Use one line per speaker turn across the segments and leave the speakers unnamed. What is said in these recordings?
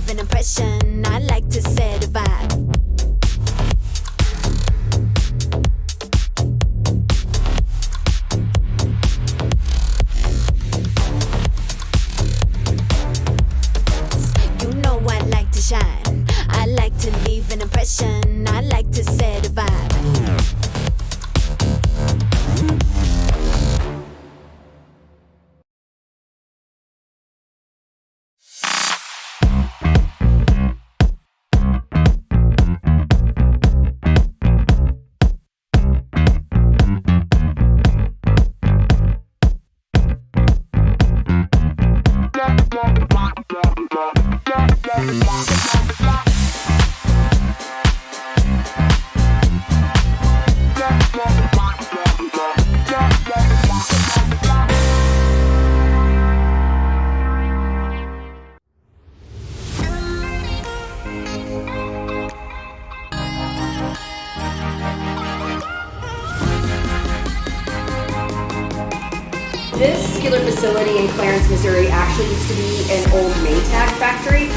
leave an impression. I like to set a vibe. You know I like to shine. I like to leave an impression. I like to set a vibe.
This skiller facility in Clarence, Missouri actually used to be an old Maytag factory.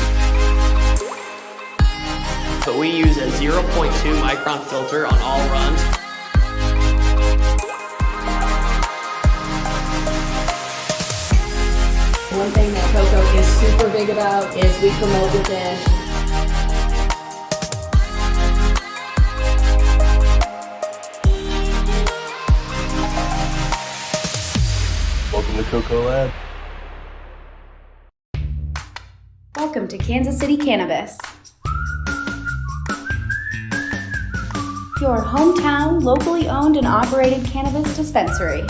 So we use a 0.2 micron filter on all runs.
One thing that Coco is super big about is we promote within.
Welcome to Coco Lab.
Welcome to Kansas City Cannabis. Your hometown, locally owned and operated cannabis dispensary.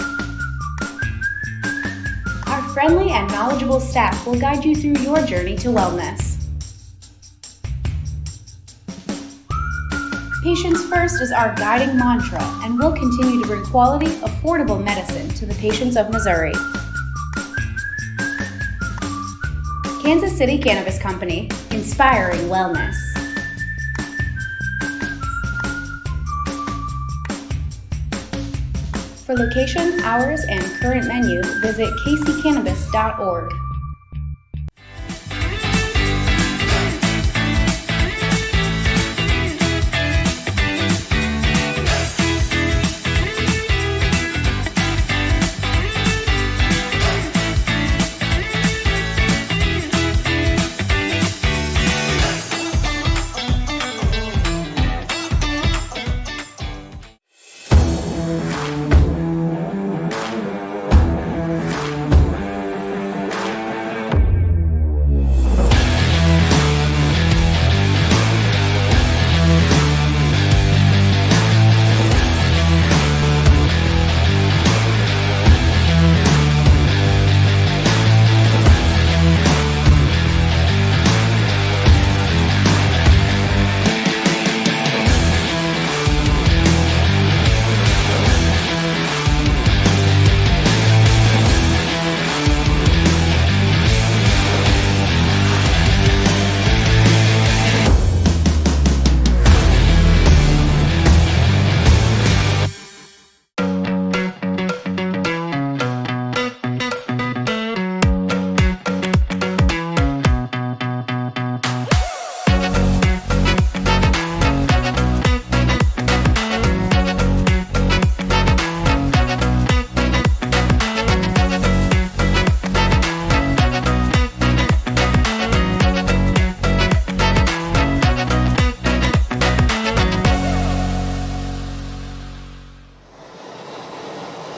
Our friendly and knowledgeable staff will guide you through your journey to wellness. Patients first is our guiding mantra, and we'll continue to bring quality, affordable medicine to the patients of Missouri. Kansas City Cannabis Company, inspiring wellness. For location, hours, and current menu, visit kccannabis.org.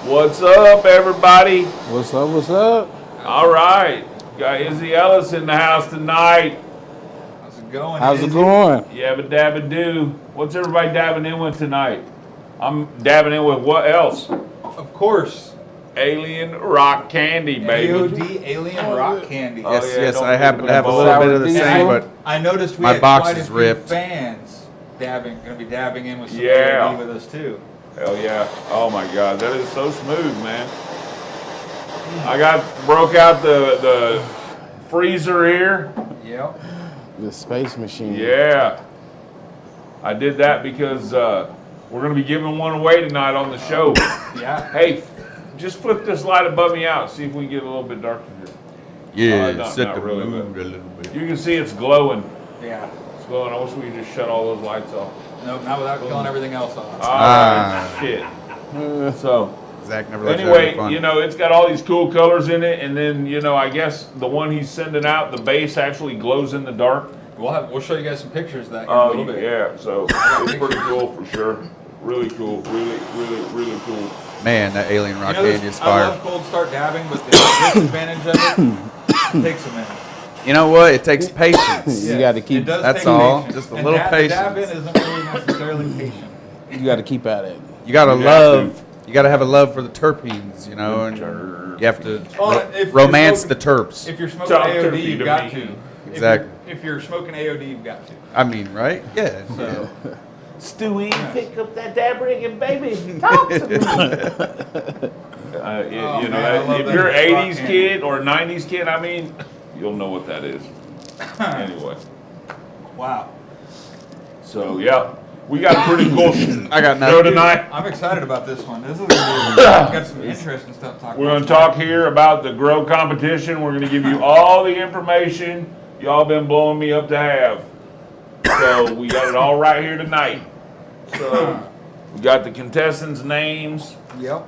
What's up, everybody?
What's up, what's up?
All right. Got Izzy Ellis in the house tonight.
How's it going?
How's
Izzy?
it going?
Yabba dabba do. What's everybody dabbing in with tonight? I'm dabbing in with what else?
Of course.
Alien rock candy, baby.
AOD Alien Rock Candy.
Oh,
Yes,
yeah,
yes,
don't
I happen to have a
put
little
the
bit of the
sour
same,
diesel.
but
I noticed we
My
had
box
quite a
is
few
ripped.
fans gonna be dabbing in with some
Yeah.
AOD with us too.
Hell yeah. Oh my God, that is so smooth, man. I broke out the freezer here.
Yep.
The space machine.
Yeah. I did that because we're going to be giving one away tonight on the show.
Yeah.
Hey, just flip this light above me out. See if we can get a little bit darker here.
Yeah,
not
set the
really,
mood
but
a little bit.
you can see it's glowing.
Yeah.
It's glowing. I wish we could just shut all those lights off.
Nope, not without killing everything else off.
Shit. So.
Zach never lets
Anyway,
that fun.
you know, it's got all these cool colors in it, and then, you know, I guess the one he's sending out, the base actually glows in the dark.
We'll show you guys some pictures of that here in a little bit.
Yeah, so it's pretty cool for sure. Really cool. Really cool.
Man, that alien rock
You know,
candy is
I
fire.
love cold start dabbing, but the disadvantage of it takes a minute.
You know what? It takes patience.
You got to keep.
It does
That's
take
all.
patience.
Just a
And
little
The dab in
patience.
isn't really necessarily patient.
You got to keep at it.
You gotta
You have
love. You gotta have a love for the terpenes, you know, and you have to
Well, if you're
romance
smoking-
the terps.
If you're smoking
Talk
AOD,
turkey
you've
to
got
me.
to.
Exactly.
If you're smoking AOD, you've got to.
I mean, right? Yeah.
So,
Stewie, pick up that dab rig and baby, talk to me. You know,
man, I love
if
that
you're an
rock
80s
candy.
kid or 90s kid, I mean, you'll know what that is. Anyway,
wow.
so yeah, we got a pretty cool
I got
show
nothing.
tonight.
I'm excited about this one. This is gonna be got some interesting stuff to talk
We're
about.
going to talk here about the grow competition. We're going to give you all the information y'all been blowing me up to have. So we got it all right here tonight. So we got the contestants' names
Yep.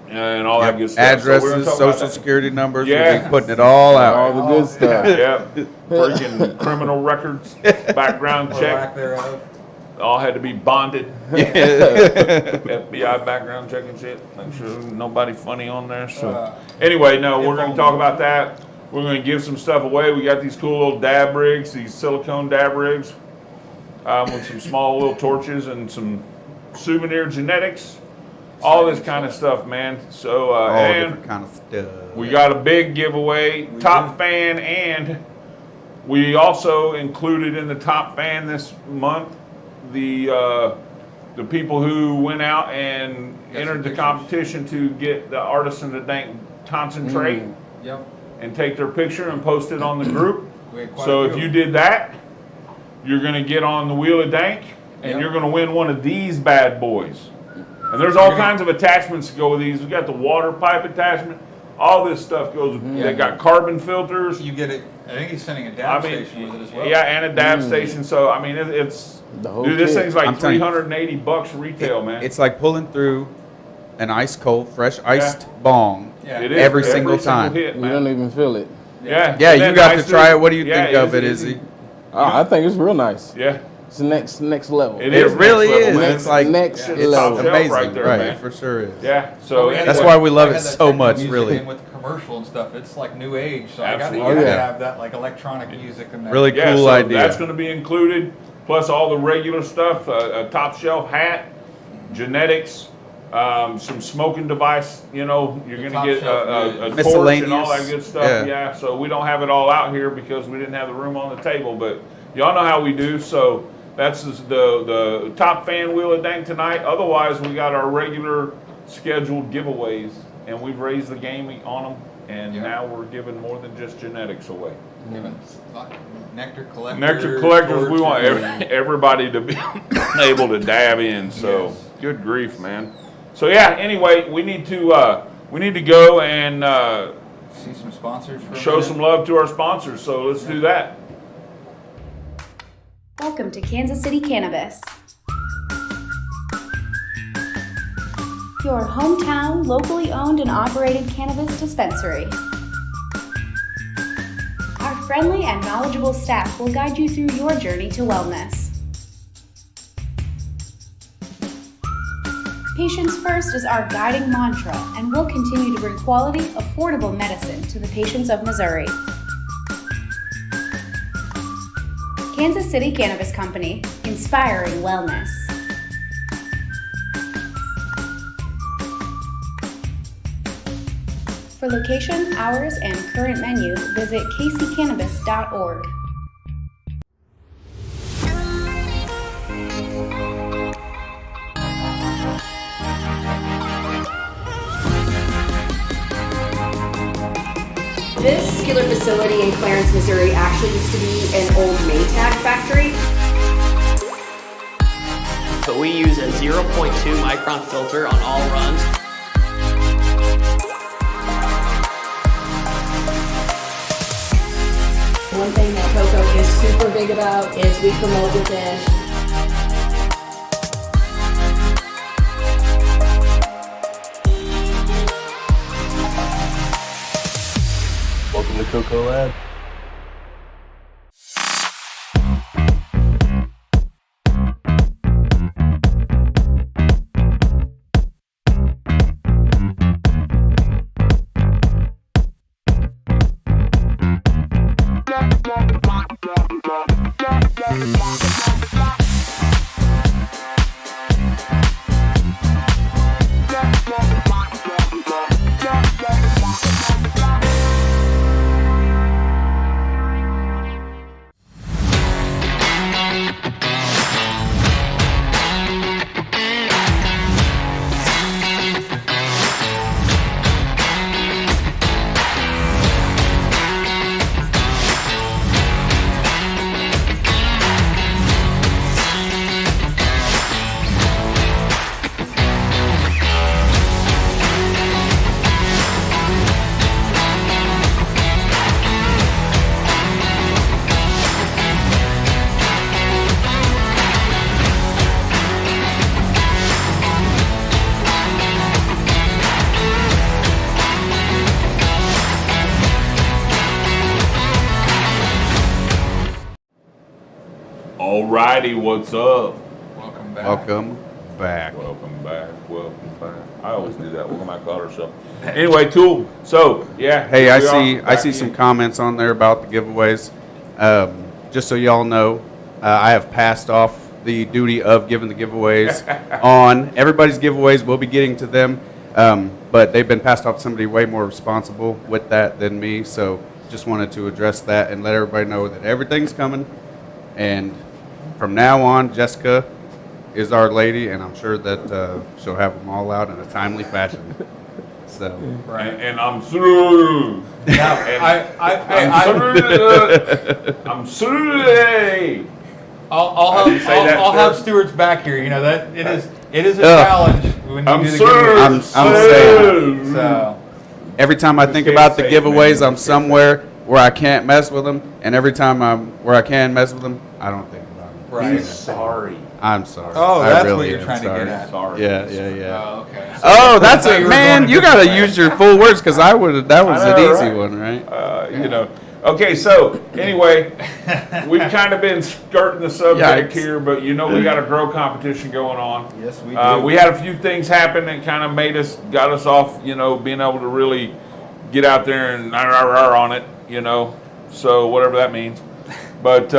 and all that good stuff. So we're gonna
Addresses,
talk about
social
that.
security numbers.
Yeah.
We'll be putting it all out.
All the good stuff.
Yep. Freaking criminal records, background
Or lack
check,
thereof.
all had to be bonded. FBI background check and shit. Make sure nobody funny on there. So anyway, no, we're going to talk about that. We're going to give some stuff away. We got these cool little dab rigs, these silicone dab rigs, with some small little torches and some souvenir genetics, all this kind of stuff, man. So
All
and
different kind of stuff.
we got a big giveaway, top fan, and we also included in the top fan this month the people who went out and entered the
pictures.
competition to get the Artisan of Dank concentrate
Yep.
and take their picture and post it on the group.
We had quite
So
a
if
few.
you did that, you're gonna get on the Wheel of Dank and
Yep.
you're gonna win one of these bad boys. And there's all kinds of attachments to go with these. We got the water pipe attachment. All this stuff goes. They got carbon filters.
You get it. I think he's sending a dab
I mean,
station with it as well.
yeah, and a dab station. So I mean, it's
The whole
dude. This
kit.
thing's like
I'm telling you.
$380 retail, man.
It's like pulling through an ice cold, fresh iced bong.
Yeah.
It is
every single time.
hit,
You
man.
don't even feel it.
Yeah,
Yeah,
and
you
then
got to
nice
try
dude-
it. What do you
yeah,
think of it,
easy.
Izzy?
Oh, I think it's real nice.
Yeah,
It's the next level.
it
It
is
really
next level,
is.
man.
It's like
next
It's top
level.
shelf
amazing,
right there,
right?
man.
It for sure is.
Yeah, so
We had
That's
anyway,
why we love
I
it
had that
so
techno
much,
music
really.
in with the commercial and stuff. It's like new age, so I got
Absolutely.
you
Oh,
gotta
yeah.
have that like electronic music in there.
Really
yeah,
cool
so
idea.
that's going to be included, plus all the regular stuff, a top shelf hat, genetics, some smoking device. You know, you're
The
going to get
top shelf,
a torch and
Miscellaneous.
all that good stuff.
Yeah.
Yeah, so we don't have it all out here because we didn't have the room on the table, but y'all know how we do. So that's the top fan Wheel of Dank tonight. Otherwise, we got our regular scheduled giveaways, and we've raised the game on them. And
Yeah.
now we're giving more than just genetics away.
Nectar collectors.
Nectar collectors, we want
torches.
everybody to be able to dab in. So
Yes.
good grief, man. So yeah. Anyway, we need to go and
See some sponsors for a
show
minute.
some love to our sponsors. So let's do that.
Welcome to Kansas City Cannabis, your hometown, locally owned and operated cannabis dispensary. Our friendly and knowledgeable staff will guide you through your journey to wellness. Patients first is our guiding mantra, and we'll continue to bring quality, affordable medicine to the patients of Missouri. Kansas City Cannabis Company, inspiring wellness. For location, hours, and current menu, visit kccannabis.org.
This skiller facility in Clarence, Missouri actually used to be an old Maytag factory.
So we use a 0.2 micron filter on all runs.
one thing that Coco is super big about is we promote within.
Welcome to Coco Lab.
Alrighty, what's up?
Welcome back.
Welcome back.
Welcome back. Welcome back. I always do that. Welcome back, call herself. Anyway, cool. So, yeah.
Hey,
here
I
we
see.
are,
I
back
see
in.
some comments on there about the giveaways. Just so y'all know, I have passed off the duty of giving the giveaways on everybody's giveaways. We'll be getting to them, but they've been passed off to somebody way more responsible with that than me. So, just wanted to address that and let everybody know that everything's coming. And from now on, Jessica is our lady, and I'm sure that she'll have them all out in a timely fashion. So,
And I'm through.
Now,
I'm through. I'm through.
I'll have Stewart's back here. You know that it is a
Ugh.
challenge when you
I'm
do the
through.
giveaways.
I'm saying.
So
every time I think
can't
about the
say it, man.
giveaways, I'm somewhere where I can't mess with them, and every time I'm where I can mess with them, I don't think about them.
right.
He's sorry.
I'm sorry.
Oh,
I
that's
really
what you're
am
trying to
sorry.
get at.
Sorry.
Yeah.
Oh, okay.
Oh, that's
I thought
it,
you were
man.
going a
You gotta
different way.
use your full words because that was an
I know,
easy
right?
one, right?
You know. Okay, so anyway, we've kind of been skirting the subject
Yikes.
here, but you know we got a grow competition going on.
Yes, we do.
We had a few things happen that kind of got us off, you know, being able to really get out there and on it, you know, so whatever that means. But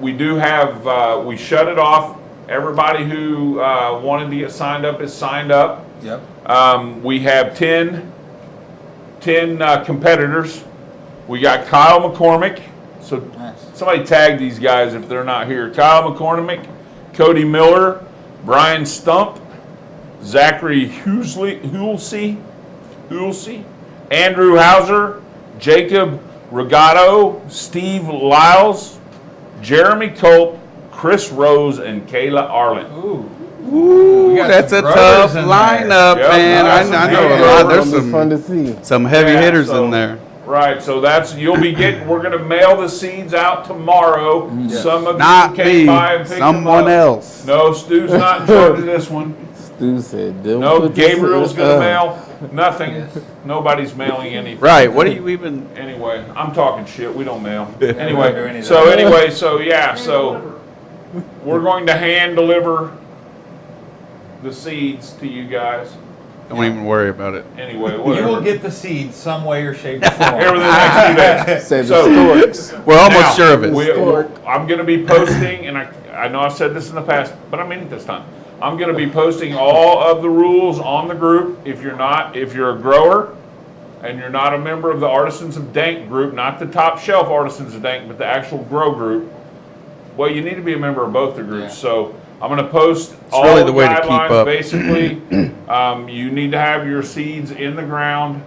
we do have, we shut it off. Everybody who wanted to get signed up is signed up.
Yep.
We have 10 competitors. We got Kyle McCormick. So
Nice.
somebody tag these guys if they're not here. Kyle McCormick, Cody Miller, Brian Stump, Zachary Hulsey, Andrew Hauser, Jacob Regato, Steve Lyles, Jeremy Culp, Chris Rose, and Kayla Arlen.
Ooh.
Ooh,
We got
that's a
some
tough
growers in there.
lineup,
Yep,
man.
that's
I
some
know
big
a lot.
growers.
There's
It'll be fun to
some
see.
some heavy
Yeah,
hitters
so-
in there.
Right, so you'll be getting. We're gonna mail the seeds out tomorrow. Some of
Not
you came
me,
by and picked them
someone
up.
else.
No, Stu's not in charge of this one.
Stu said, "Don't
No,
put this
Gabriel's
in-
gonna mail nothing. Nobody's mailing anything.
Right? What do you even?
Anyway, I'm talking shit. We don't mail.
We don't do any
Anyway,
of
so
that.
anyway, so yeah, so we're going to hand deliver the seeds to you guys.
Don't even worry about it.
Anyway,
You
whatever.
will get the seeds some way or shape or form.
Here within the next few days.
Said
So-
the storks.
We're almost
Now,
sure of it.
I'm going to be posting, and I know I've said this in the past, but I mean it this time. I'm going to be posting all of the rules on the group. If you're a grower and you're not a member of the Artisans of Dank group, not the top shelf Artisans of Dank, but the actual grow group, well, you need to be a member of both the groups.
Yeah.
So I'm going to post all
really
the
the way to keep
guidelines.
up.
Basically, you need to have your seeds in the ground,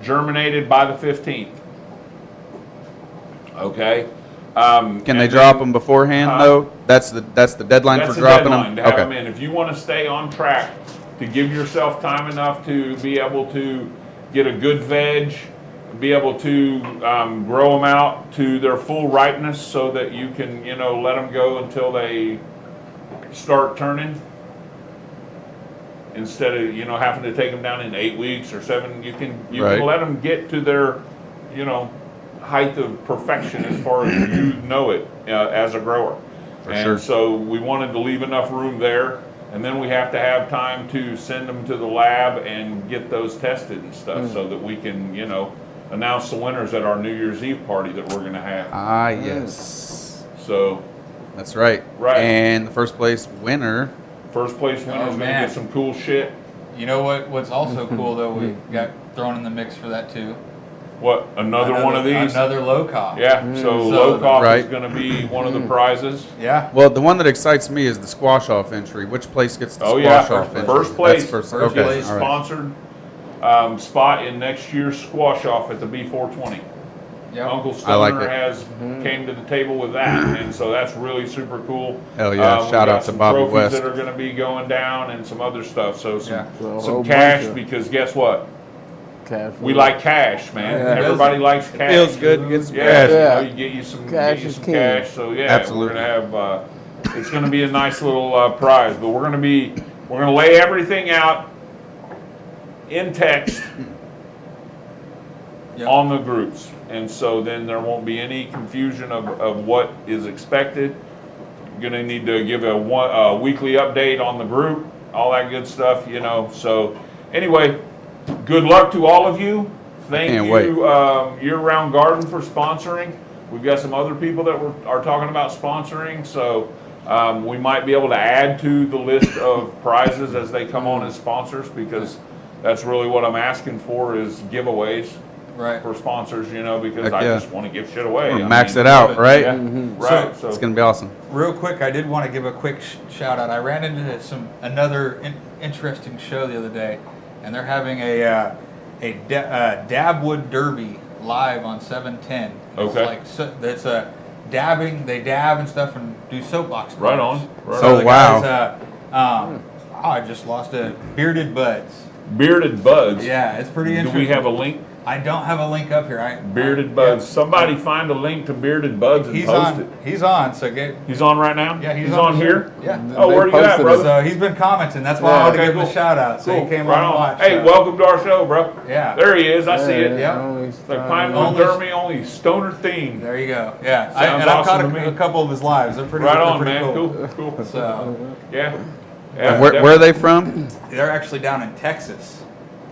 germinated by the 15th. Okay.
Can they drop them beforehand though? That's the deadline
That's
for
the
dropping
deadline
them.
to have them
Okay.
in. If you want to stay on track to give yourself time enough to be able to get a good veg be able to grow them out to their full ripeness so that you can, let them go until they start turning. Instead of, having to take them down in 8 weeks or 7, you can let them get to their, height of perfection as far as you know it as a grower. So we wanted to leave enough room there, and then we have to have time to send them to the lab and get those tested and stuff so that we can, announce the winners at our New Year's Eve party that we're going to have.
Ah, yes.
So
that's right.
Right.
And the first place winner.
First place winner is going to get some cool shit.
You know what's also cool though, we got thrown in the mix for that too.
What, another one of these?
Another low cost.
Yeah, so low cost is going to be one of the prizes.
Yeah.
Well, the one that excites me is the squash off entry. Which place gets the squash off entry?
First place.
That's
First place
all right.
sponsored spot in next year's squash off at the B420.
Yep.
Uncle Stoner
it.
came to the table with that, and so that's really super cool.
Hell yeah! Shout out to Bobby
trophies
West.
that are going to be going down, and some other stuff. So some
whole
cash,
bunch of-
because guess what?
Cash.
We like cash, man.
Yeah.
Everybody likes cash.
Feels good to get some
Yeah,
cash.
Yeah.
you get you some
Cash
get you
is
some
king.
cash. So yeah,
Absolutely.
we're gonna have. It's gonna be a nice little prize, but we're gonna lay everything out in text on the groups, and so then there won't be any confusion of what is expected. You're gonna need to give a weekly update on the group, all that good stuff, So anyway, good luck to all of you. Thank
Can't
you,
wait.
Year Round Garden, for sponsoring. We've got some other people that are talking about sponsoring, so we might be able to add to the list of prizes as they come on as sponsors, because that's really what I'm asking for is giveaways for sponsors, because
Heck
I
yeah.
just want to give shit away.
Or max it out, right?
Yeah, right.
So it's gonna be awesome.
Real quick, I did want to give a quick shout out. I ran into another interesting show the other day, and they're having a Dabwood Derby live on 710.
Okay.
That's a dabbing. They dab and stuff and do soapbox.
Right
covers.
on. Right
So
on.
the
Oh, wow.
guys, I just lost a Bearded Buds.
Bearded Buds.
Yeah, it's pretty
Do
interesting.
we have a link?
I don't have a link up here.
Bearded Buds. Somebody find a link to Bearded Buds and
He's
post
on.
it.
He's on. So get.
He's on right now?
Yeah, he's
on
the
here?
show. Yeah.
Oh, where you at,
posted
brother?
So he's been commenting. That's why I wanted to give him a shout out. So
Cool.
he came
Right
on and
on.
watched.
Hey, welcome to our show, bro.
Yeah.
There he is. I see it.
Yeah.
It's like Pinewood Derby, only stoner themed.
There you go. Yeah.
Sounds
I've
awesome
caught
to me.
a couple of his lives. They're pretty.
Right
they're
on,
pretty
man.
Cool.
Cool.
So
Yeah.
And where are they from?
they're actually down in Texas.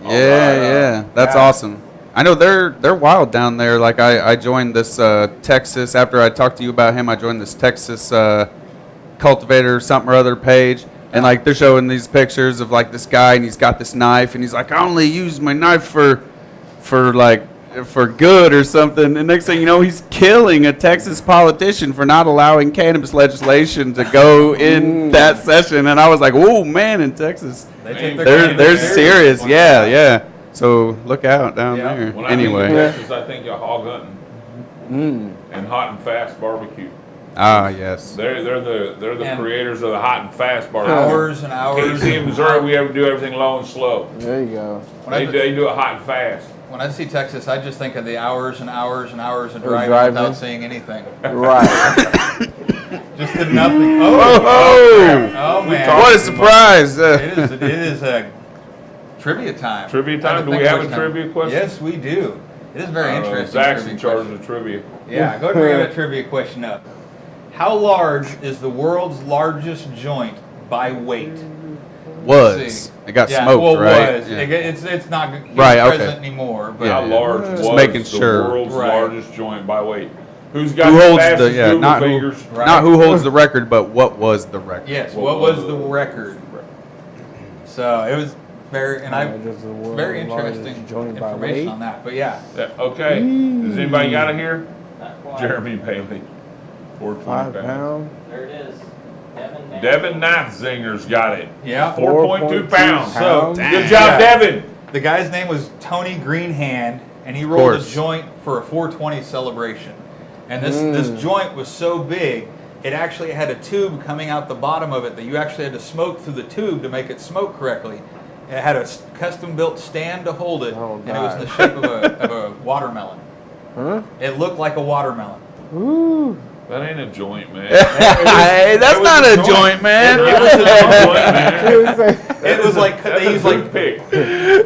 Yeah. That's awesome. I know they're wild down there. Like I joined this Texas after I talked to you about him. I joined this Texas cultivator something or other page, and like they're showing these pictures of like this guy, and he's got this knife, and he's like, I only use my knife for good or something. And next thing you know, he's killing a Texas politician for not allowing cannabis legislation to go in that session. And I was like, oh man, in Texas,
They take their
they're
cannabis
serious.
Like
Yeah,
that.
yeah. So look out down there.
When I think
Anyway.
of Texas, I think of hog hunting and hot and fast barbecue.
Ah, yes.
They're the
And
creators of the hot and fast barbecue.
Hours and hours.
KC in Missouri, we ever do everything low and slow.
There you go.
They do it hot and fast.
When I see Texas, I just think of the hours and hours and hours of
Of
driving
driving.
without seeing anything.
Right.
Just the nothing.
Oh,
Oh man!
what a surprise!
It is a trivia time.
Trivia time?
I have
Do
to
we
think
have a
which
trivia question?
Yes, we do. It is very interesting.
Zach's
trivia
in charge
question.
of the trivia.
Yeah, go ahead and bring that trivia question up. How large is the world's largest joint by weight?
Was. It got
Yeah,
smoked,
well,
right?
was.
Yeah.
It's not
Right, okay.
present anymore. But
How large
Just
was
making
the
sure.
world's
Right.
largest joint by weight? Who's got
Who
the
holds
fastest
the
Google
not
fingers?
who, not who holds the record, but what was the record?
Yes, what was the record? So it was very, and I
Just the world's
very
largest
interesting
joint by
information
weight.
on that. But yeah,
Okay. Does anybody got it here? Jeremy Bailey. 420
5
pounds.
pounds.
There it is.
Devin Knifezinger's got it.
yeah.
4.2 pounds.
So
Good job,
Yeah.
Devin.
The guy's name was Tony Greenhand, and he rolled a
course.
joint for a 420 celebration. And this joint was so big, it actually had a tube coming out the bottom of it that you actually had to smoke through the tube to make it smoke correctly. It had a custom-built stand to hold it,
Oh,
and it was in the
God.
shape of a watermelon.
Huh?
It looked like a watermelon.
Ooh.
That ain't a joint, man.
Hey, that's
was
not
a
a
joint.
joint, man.
It was a joint, man.
It was like
That's
they
a
used
good
like
pick.
green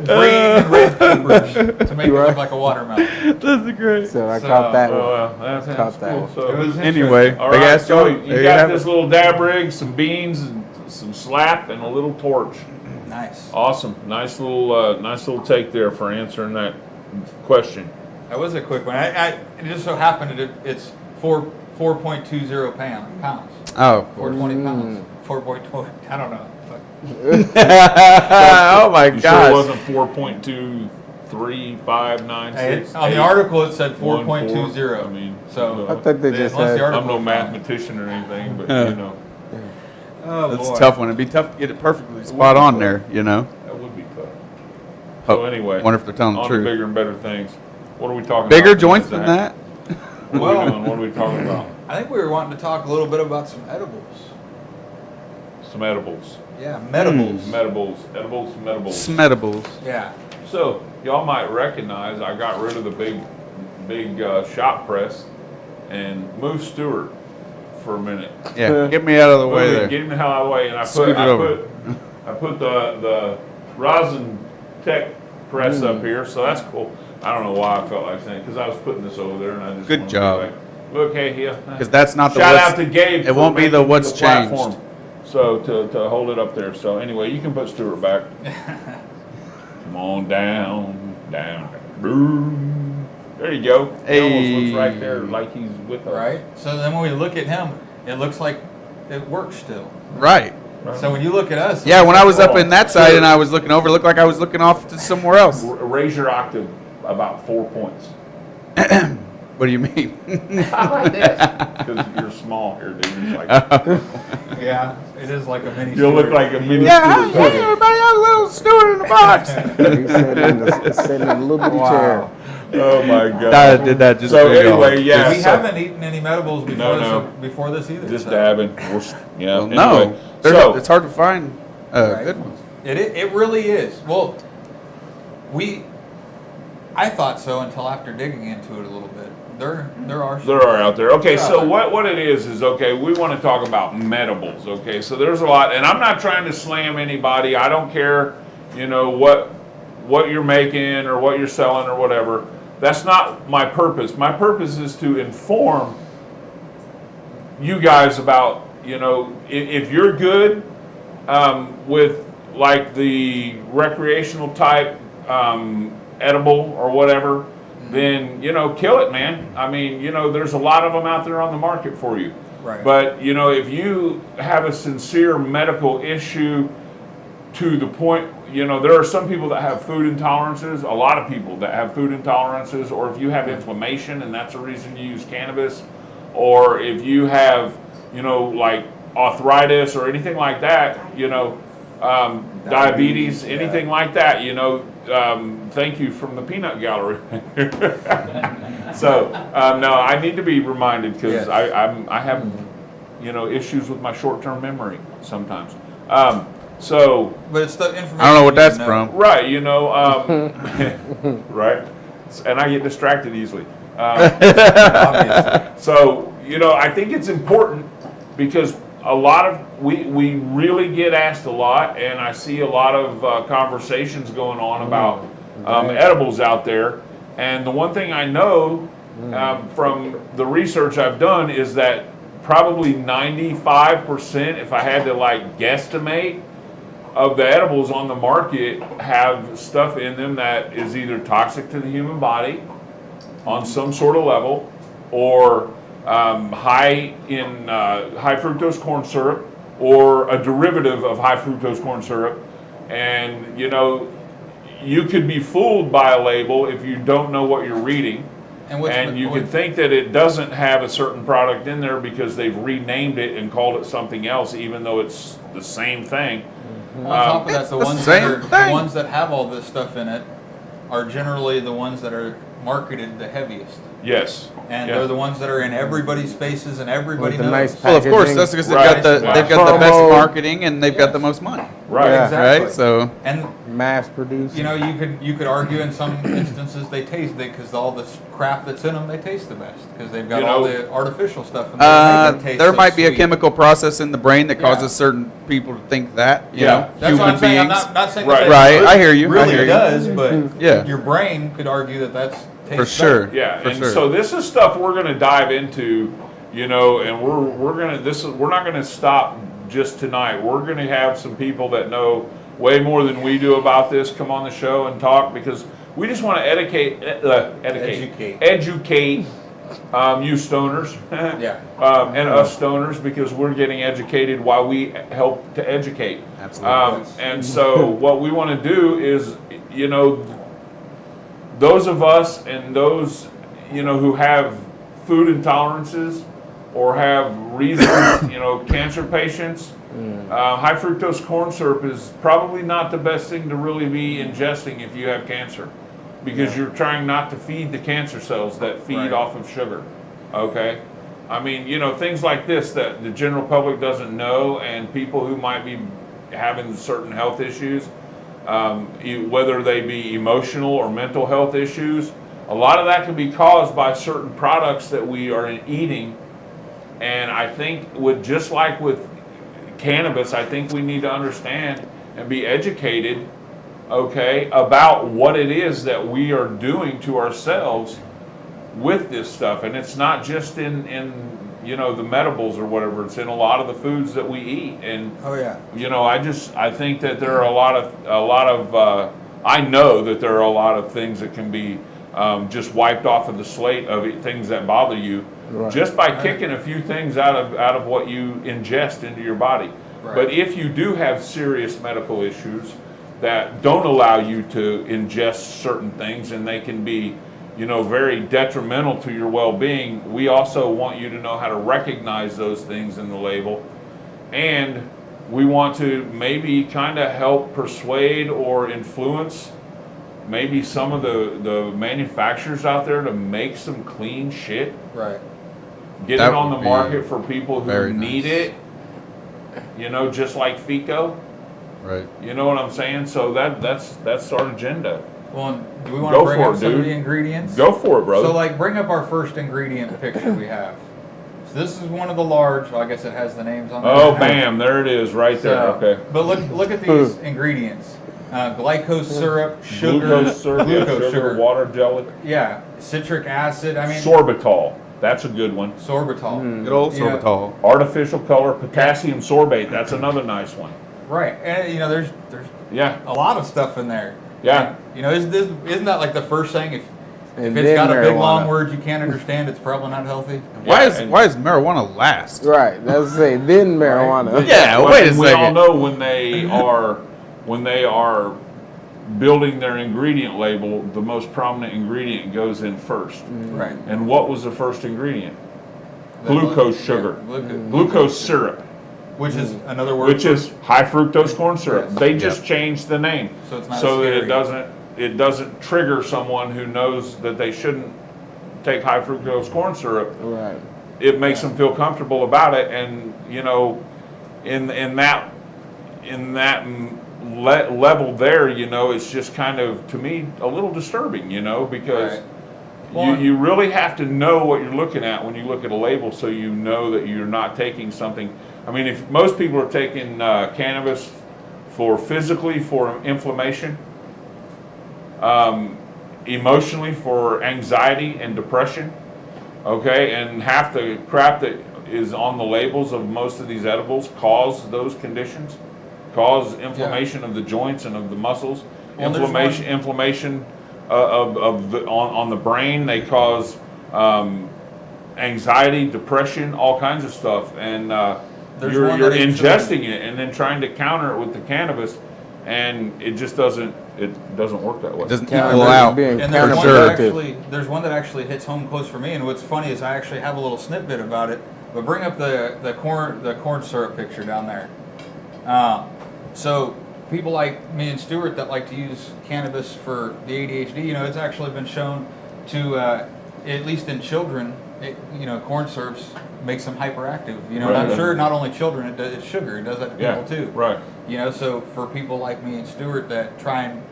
and red peppers to make it look like a watermelon.
That's great.
So I
So,
caught that
Oh,
one.
well, that's
Caught that
cool.
one.
So,
It was
Anyway,
interesting.
all
big
right,
ass
so
joint.
you
There
got
have
this
it.
little dab rig, some beans, and some slap, and a little torch.
Nice.
Awesome. Nice little take there for answering that question.
That was a quick one. It just so happened it's 4.20 pounds.
Oh.
420 pounds. 4.20. I don't know. Fuck.
Oh my
You sure it
gosh.
wasn't 4.23596?
On the article it said
4.20.
4.20.
I mean,
So-
I thought they just
Unless the
had.
article-
I'm no mathematician or anything, but you know,
Oh,
That's
boy.
a tough one. It'd be tough to get it perfectly spot on there, you know.
that would be tough.
Oh,
So anyway,
wonder if they're telling the
on to
truth.
bigger and better things. What are we talking
Bigger
about?
joints than
Zach?
that?
What are we doing? What are we talking about?
I think we were wanting to talk a little bit about some edibles.
Some edibles.
Yeah, medibles.
Medibles. Edibles, medibles.
Smedibles.
Yeah.
So, y'all might recognize I got rid of the big shop press and moved Stewart for a minute.
Yeah, get me out of the way
Get
there.
him the hell out of the way, and I
Scoot it over.
put the rosin tech press up here, so that's cool. I don't know why I felt like saying because I was putting this over there, and I just
Good
wanted to
job.
be like, look, hey, here.
Because that's not the
Shout
what's,
out to Gabe.
it
for
won't be the
making
what's changed.
platform. So to hold it up there. So anyway, you can put Stewart back. Come on down. Boom. There you go. He almost looks
Hey.
right there like he's with us.
Right? So then when we look at him, it looks like it works still.
Right.
So when you look at us,
Yeah, when I was up
Oh,
in that side and I was looking over, it looked like I was looking off to somewhere else.
Raise your octave about 4 points.
What do you mean?
Like this. Because you're small here, dude. It's like,
yeah, it is like a mini.
you'll look
Stewart.
like a mini
Yeah, hey,
Stewart.
hey, everybody else, little Stewart in the box.
He's sitting in a little bitty chair.
Oh my God.
I did that just
So
for y'all.
anyway, yeah.
We
so-
haven't eaten any medibles before,
No.
before this either.
Just
so.
dabbing. Yeah.
Well, no,
anyway.
There's-
So,
it's hard to find
Right.
good ones.
It really is. Well, I thought so until after digging into it a little bit. There are some.
there are out there. Okay,
There
so
are.
what it is okay, we want to talk about medibles, okay? So there's a lot, and I'm not trying to slam anybody. I don't care, you know, what you're making or what you're selling or whatever. That's not my purpose. My purpose is to inform you guys about, you know, if you're good with like the recreational type edible or whatever, then, you know, kill it, man. I mean, you know, there's a lot of them out there on the market for you.
Right.
But, you know, if you have a sincere medical issue to the point, you know, there are some people that have food intolerances, a lot of people that have food intolerances, or if you have inflammation and that's the reason you use cannabis, or if you have, you know, like arthritis or anything like that, you know, diabetes, anything like that, you know, thank you from the peanut gallery. So, no, I need to be reminded because
Yes.
I have, you know, issues with my short-term memory sometimes. So,
But it's the information.
I don't know what
you
that's
know.
from.
right, you know, right, and I get distracted easily.
Obviously.
So, you know, I think it's important because a lot of, we really get asked a lot, and I see a lot of conversations going on about edibles out there. And the one thing I know from the research I've done is that probably 95%, if I had to like guesstimate, of the edibles on the market have stuff in them that is either toxic to the human body on some sort of level, or high in high fructose corn syrup, or a derivative of high fructose corn syrup. And you know, you could be fooled by a label if you don't know what you're reading. And you could think that it doesn't have a certain product in there because they've renamed it and called it something else, even though it's the same thing.
On top of that,
It's
the
the
ones
same
that
thing.
the ones that have all this stuff in it are generally the ones that are marketed the heaviest.
Yes,
And
Yeah.
they're the ones that are in everybody's faces and everybody
With the
knows.
nice
Well, of course,
packaging.
that's because
Right.
they've got the best
Promo.
marketing and they've got the
Yes.
most money.
Right.
Yeah.
Exactly.
Right. So
And
Mass produced.
you know, you could argue in some instances they taste because all this crap that's in them they taste the best because they've got
You
all
know-
the artificial stuff in there. that make them taste
there
so
might be a
sweet.
chemical process in the brain that
Yeah.
causes certain people to think that. You
Yeah.
know,
That's
human
what I'm saying. I'm
beings.
not saying
Right.
that
Right,
that
I hear you, I
Really
hear you.
does, but
Yeah.
your brain could argue that that's tastes
For sure.
better.
Yeah,
For
and
sure.
so this is stuff we're going to dive into, you know, and we're not going to stop just tonight. We're going to have some people that know way more than we do about this come on the show and talk because we just want to educate you stoners
Yeah.
and us stoners because we're getting educated while we help to educate.
Absolutely.
And so what we want to do is, you know, those of us and those, you know, who have food intolerances or have reasons, you know, cancer patients, high fructose corn syrup is probably not the best thing to really be ingesting if you have cancer because you're trying not to feed the cancer cells that feed
Right.
off of sugar. Okay? I mean, you know, things like this that the general public doesn't know and people who might be having certain health issues, whether they be emotional or mental health issues, a lot of that can be caused by certain products that we are eating. And I think just like with cannabis, I think we need to understand and be educated, okay, about what it is that we are doing to ourselves with this stuff. And it's not just in you know, the Medibles or whatever. It's in a lot of the foods that we eat. And
Oh yeah.
you know, I think that there are a lot of I know that there are a lot of things that can be just wiped off of the slate of things that bother you
Right.
just by kicking a few things out of what you ingest into your body.
Right.
But if you do have serious medical issues that don't allow you to ingest certain things and they can be, you know, very detrimental to your well-being, we also want you to know how to recognize those things in the label. And we want to maybe kind of help persuade or influence maybe some of the manufacturers out there to make some clean shit.
Right.
Get
That
it on
would
the
be
market for people who
very
need
nice.
it. You know, just like FICO.
Right.
You know what I'm saying? So that's our agenda.
Well, do we want
Go
to bring
for
up
it,
some of
dude.
the ingredients?
Go for it, brother.
So, like, bring up our first ingredient picture we have. So this is one of the large. Well, I guess it has the names on there.
Oh, bam! There it is, right there.
So,
Okay.
But look at these ingredients: glycose syrup, sugar,
Glucose syrup, yeah,
glucose
sugar, water jelly,
yeah, citric acid. I mean,
sorbitol. That's a good one.
sorbitol.
Good old
You know,
sorbitol.
Artificial color, potassium sorbate. That's another nice one.
Right, and you know, there's
Yeah.
a lot of stuff in there.
Yeah.
You know, isn't that like the first thing? If
And
it's
then
got a big long
marijuana.
word you can't understand, it's probably not healthy.
Why
Yeah, and-
is marijuana last?
Right. That's say then marijuana.
Yeah,
Well,
wait a
and we all
second.
know when they are building their ingredient label, the most prominent ingredient goes in first.
Right.
And what was the first ingredient? Glucose sugar.
Yeah,
Glucose syrup,
which is another word.
which
for-
is high fructose corn syrup.
Yes.
They just changed the name
So it's not
so
as
that
scary.
it doesn't trigger someone who knows that they shouldn't take high fructose corn syrup.
Right.
It makes them feel comfortable about it, and you know, in that level there, you know, it's just kind of, to me, a little disturbing, you know, because
Right. Well,
you really have to know what you're looking at when you look at a label, so you know that you're not taking something. I mean, if most people are taking cannabis physically for inflammation, emotionally for anxiety and depression, okay, and half the crap that is on the labels of most of these edibles cause those conditions, cause inflammation of the joints and of the muscles,
Well, there's
inflammation on the brain. They cause anxiety, depression, all kinds of stuff, and
There's
you're
one that actually-
ingesting it and then trying to counter it with the cannabis, and it just doesn't work that way.
It doesn't
Counter-
equal out.
being
And there's one,
sure.
that actually, there's one that actually hits home close for me. And what's funny is I actually have a little snippet about it. But bring up the corn syrup picture down there. So people like me and Stuart that like to use cannabis for the ADHD, you know, it's actually been shown to at least in children, corn syrups makes them hyperactive. And I'm sure not only children, it's sugar. It does that to people too.
Right.
So for people like me and Stuart that try and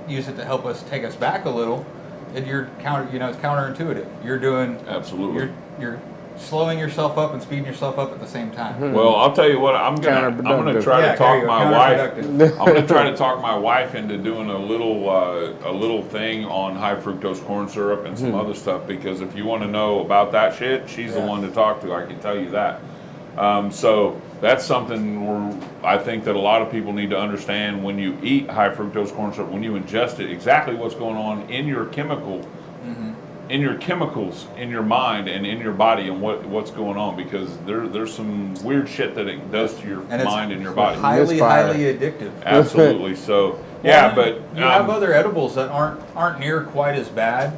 use it to help us take us back a little, it's counterintuitive. You're doing
absolutely.
You're slowing yourself up and speeding yourself up at the same time.
Well, I'll tell you what. I'm gonna try to talk my wife. I'm gonna try to talk my wife into doing a little thing on high fructose corn syrup and some other stuff, because if you want to know about that shit, she's the one to talk to. I can tell you that. So that's something where I think that a lot of people need to understand when you eat high fructose corn syrup, when you ingest it, exactly what's going on in your chemicals in your mind and in your body, and what's going on, because there's some weird shit that it does to your mind and your body.
Highly addictive.
Absolutely. So but
you have other edibles that aren't near quite as bad.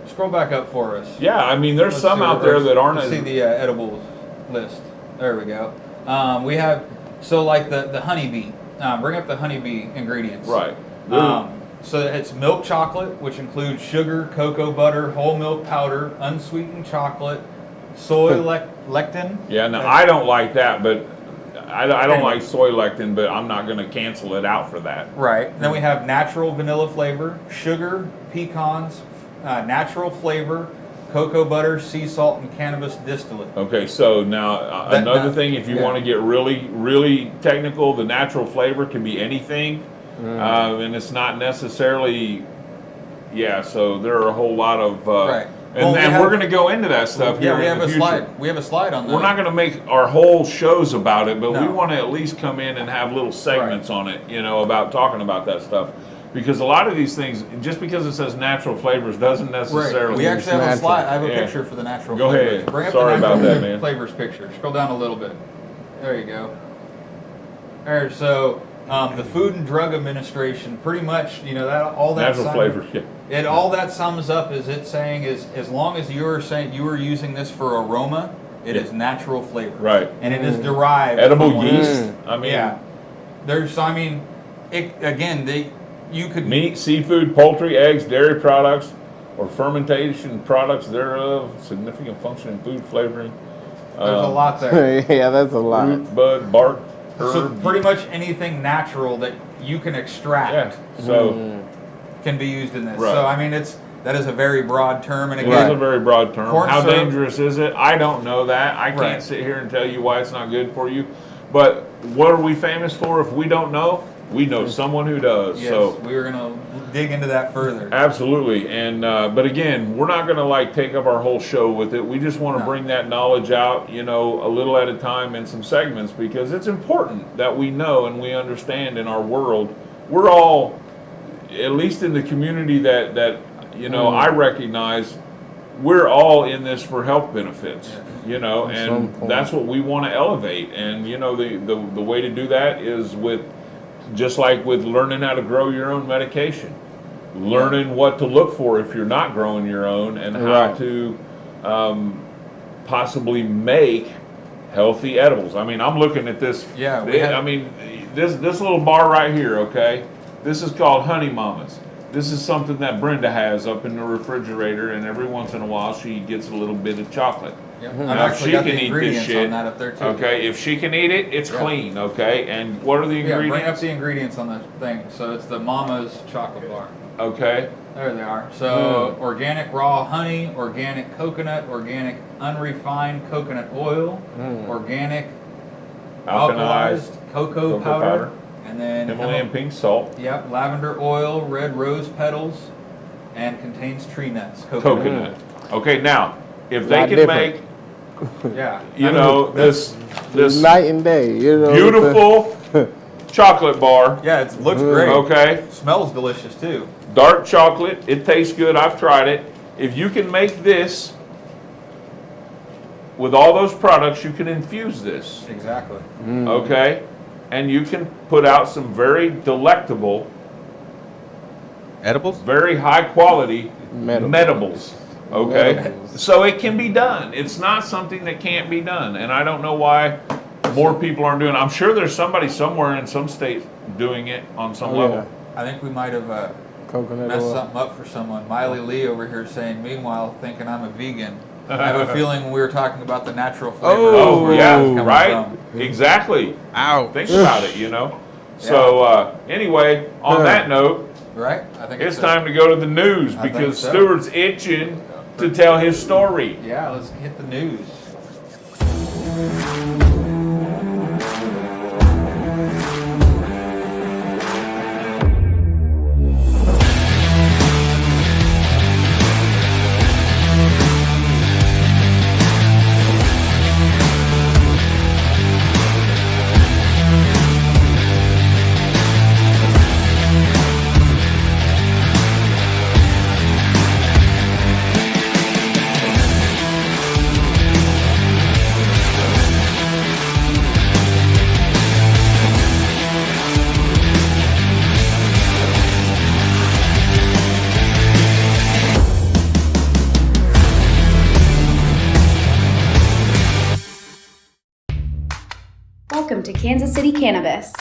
Scroll back up for us.
Yeah, I mean, there's some out there that aren't.
Let's see the edibles list. There we go. We have like the honeybee. Bring up the honeybee ingredients.
Right.
So it's milk chocolate, which includes sugar, cocoa butter, whole milk powder, unsweetened chocolate, soy lectin.
Yeah, no, I don't like that, but I don't like soy lectin, but I'm not going to cancel it out for that.
Right. Then we have natural vanilla flavor, sugar, pecans, natural flavor, cocoa butter, sea salt, and cannabis distillate.
Okay, so now another thing, if you want to get really, really technical, the natural flavor can be anything. And it's not necessarily, so there are a whole lot of,
right.
And we're going to go into that stuff here.
We have
in the
a slide. We have a slide on that.
We're not going to make our whole shows about it, but we want to at least come in and have little segments on it, about talking about that stuff. Because a lot of these things, just because it says natural flavors, doesn't necessarily.
Right. We actually have a slide. I have a picture for the natural flavors.
Go ahead.
Bring up
Sorry
the natural
about that, man.
flavors picture. Scroll down a little bit. There you go. All right, so the Food and Drug Administration, pretty much, all that
natural flavors. Yeah.
All that sums up is it saying is as long as you are saying you are using this for aroma, it is natural flavor.
Right.
And it is derived
edible
from
yeast.
You could
meat, seafood, poultry, eggs, dairy products, or fermentation products thereof, significant function in food flavoring.
There's a lot there.
Yeah, that's a lot.
Root, bud, bark, herb.
So pretty much anything natural that you can extract can be used in this.
Right.
So I mean that is a very broad term, and again,
it is a very broad term. How
syrup,
dangerous is it? I don't know that. I can't sit here and tell you why it's not good for you. But what are we famous for if we don't know? We know someone who does.
Yes,
so
we were going to dig into that further.
Absolutely. And but again, we're not going to take up our whole show with it. We just want to bring that knowledge out, a little at a time in some segments, because it's important that we know and we understand in our world. We're all, at least in the community that I recognize, we're all in this for health benefits. And that's what we want to elevate. And the way to do that is just like with learning how to grow your own medication, learning what to look for if you're not growing your own, and how to possibly make healthy edibles. I mean, I'm looking at this.
Yeah.
This little bar right here. Okay, this is called Honey Mamas. This is something that Brenda has up in the refrigerator, and every once in a while she gets a little bit of chocolate.
Yep.
Now, if she can eat this shit,
on that up there too.
Okay, if she can eat it, it's clean. Okay, and what are the ingredients?
Bring up the ingredients on the thing. So it's the Mama's chocolate bar.
Okay.
There they are. So organic raw honey, organic coconut, organic unrefined coconut oil, organic alkalized cocoa powder, and then
Himalayan pink salt.
Yep, lavender oil, red rose petals, and contains tree nuts.
Coconut. Okay, now if they can make, this
night and day,
beautiful chocolate bar.
Yeah, it looks great.
Okay,
it smells delicious too.
Dark chocolate. It tastes good. I've tried it. If you can make this with all those products, you can infuse this.
Exactly.
Okay, and you can put out some very delectable
edibles,
very high quality medibles. Okay, so it can be done. It's not something that can't be done, and I don't know why more people aren't doing it. I'm sure there's somebody somewhere in some state doing it on some level.
I think we might have
Coconut
mess
oil.
something up for someone. Miley Lee over here saying, meanwhile, thinking I'm a vegan. I have a feeling we were talking about the natural flavor.
Oh, yeah,
coming
right?
from.
Exactly.
Ow.
Think about it, you know. So anyway, on that note,
Right? I think
it's time to go to the news
I think
because
so.
Stuart's itching to tell his story.
Yeah, let's hit the news.
Welcome to Kansas City Cannabis,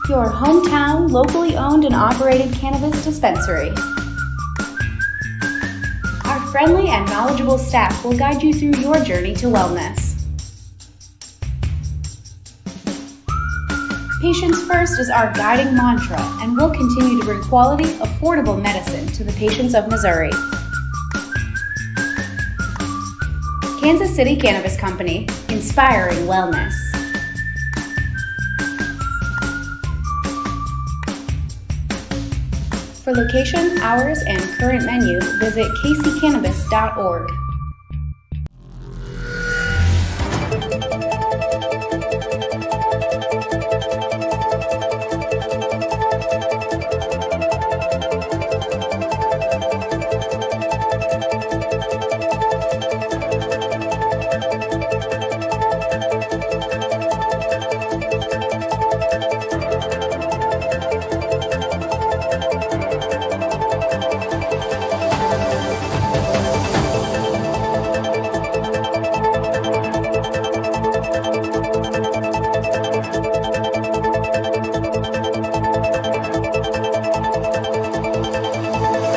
your hometown, locally owned and operated cannabis dispensary. Our friendly and knowledgeable staff will guide you through your journey to wellness. Patients first is our guiding mantra, and we'll continue to bring quality, affordable medicine to the patients of Missouri. Kansas City Cannabis Company, inspiring wellness. For location, hours, and current menu, visit kccannabis.org.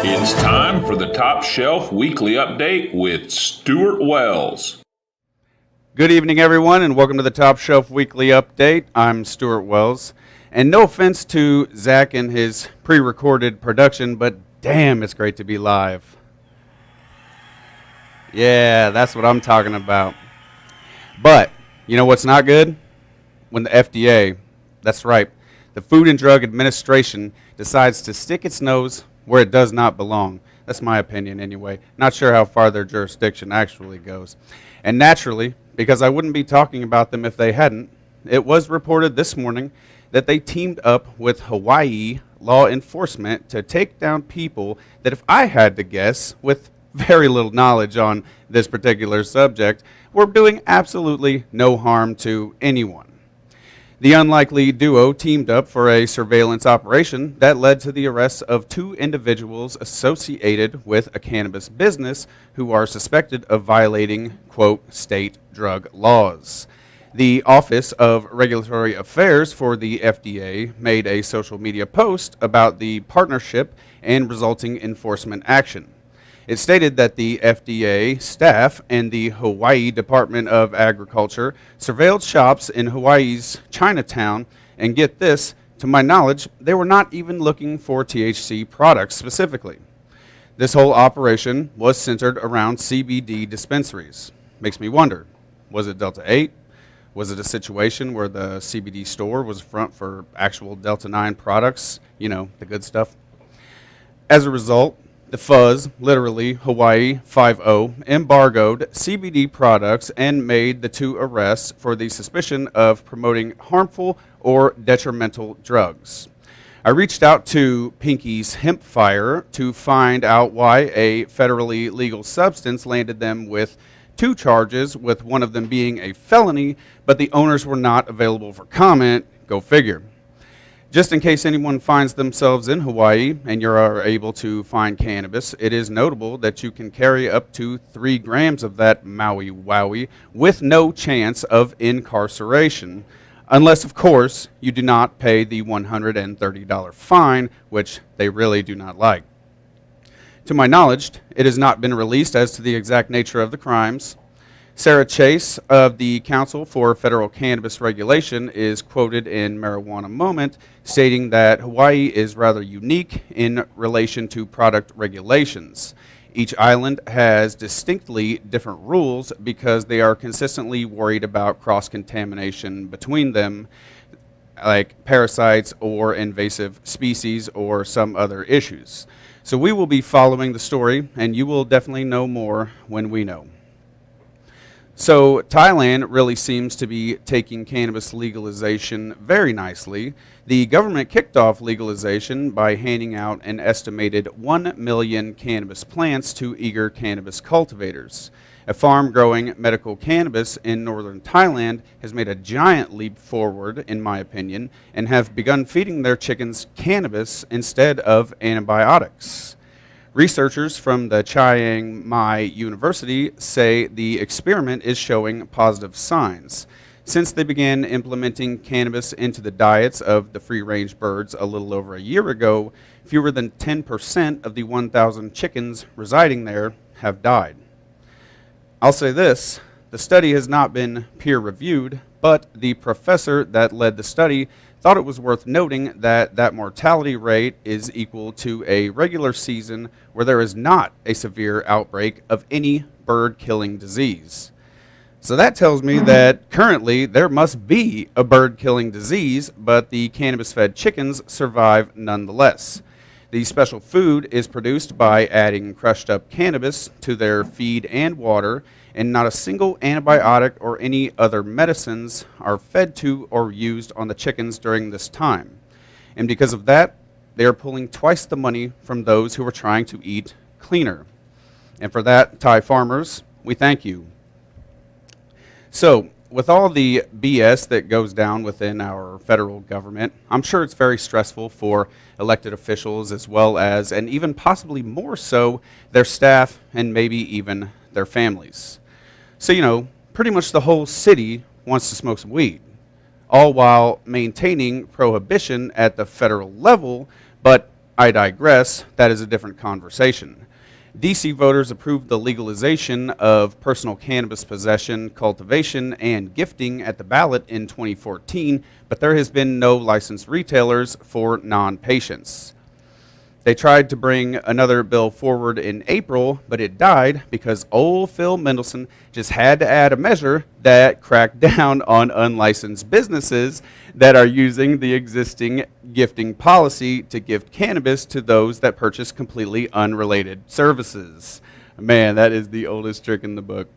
It's time for the Top Shelf Weekly Update with Stuart Wells.
Good evening, everyone, and welcome to the Top Shelf Weekly Update. I'm Stuart Wells. And no offense to Zach and his pre-recorded production, but damn, it's great to be live. Yeah, that's what I'm talking about. But, you know what's not good? When the FDA, that's right, the Food and Drug Administration decides to stick its nose where it does not belong. That's my opinion anyway. Not sure how far their jurisdiction actually goes. And naturally, because I wouldn't be talking about them if they hadn't, it was reported this morning that they teamed up with Hawaii law enforcement to take down people that, if I had to guess, with very little knowledge on this particular subject, were doing absolutely no harm to anyone. The unlikely duo teamed up for a surveillance operation that led to the arrest of 2 individuals associated with a cannabis business who are suspected of violating, quote, state drug laws. The Office of Regulatory Affairs for the FDA made a social media post about the partnership and resulting enforcement action. It stated that the FDA staff and the Hawaii Department of Agriculture surveilled shops in Hawaii's Chinatown, and get this, to my knowledge, they were not even looking for THC products specifically. This whole operation was centered around CBD dispensaries. Makes me wonder, was it Delta 8? Was it a situation where the CBD store was a front for actual Delta 9 products? You know, the good stuff. As a result, the fuzz, literally Hawaii 5-0, embargoed CBD products and made the 2 arrests for the suspicion of promoting harmful or detrimental drugs. I reached out to Pinky's Hemp Fire to find out why a federally legal substance landed them with 2 charges, with one of them being a felony, but the owners were not available for comment. Go figure. Just in case anyone finds themselves in Hawaii and you are able to find cannabis, it is notable that you can carry up to 3 grams of that Maui Wowie with no chance of incarceration. Unless, of course, you do not pay the $130 fine, which they really do not like. To my knowledge, it has not been released as to the exact nature of the crimes. Sarah Chase of the Council for Federal Cannabis Regulation is quoted in Marijuana Moment stating that Hawaii is rather unique in relation to product regulations. Each island has distinctly different rules because they are consistently worried about cross-contamination between them, like parasites or invasive species or some other issues. So we will be following the story, and you will definitely know more when we know. So Thailand really seems to be taking cannabis legalization very nicely. The government kicked off legalization by handing out an estimated 1 million cannabis plants to eager cannabis cultivators. A farm growing medical cannabis in northern Thailand has made a giant leap forward, in my opinion, and have begun feeding their chickens cannabis instead of antibiotics. Researchers from the Chiang Mai University say the experiment is showing positive signs. Since they began implementing cannabis into the diets of the free-range birds a little over a year ago, fewer than 10% of the 1,000 chickens residing there have died. I'll say this, the study has not been peer-reviewed, but the professor that led the study thought it was worth noting that that mortality rate is equal to a regular season where there is not a severe outbreak of any bird-killing disease. So that tells me that currently there must be a bird-killing disease, but the cannabis-fed chickens survive nonetheless. The special food is produced by adding crushed up cannabis to their feed and water, and not a single antibiotic or any other medicines are fed to or used on the chickens during this time. And because of that, they are pulling twice the money from those who are trying to eat cleaner. And for that, Thai farmers, we thank you. So, with all the BS that goes down within our federal government, I'm sure it's very stressful for elected officials as well as, and even possibly more so, their staff and maybe even their families. So, pretty much the whole city wants to smoke some weed, all while maintaining prohibition at the federal level, but I digress, that is a different conversation. DC voters approved the legalization of personal cannabis possession, cultivation, and gifting at the ballot in 2014, but there has been no licensed retailers for non-patients. They tried to bring another bill forward in April, but it died because old Phil Mendelssohn just had to add a measure that cracked down on unlicensed businesses that are using the existing gifting policy to gift cannabis to those that purchase completely unrelated services. Man, that is the oldest trick in the book.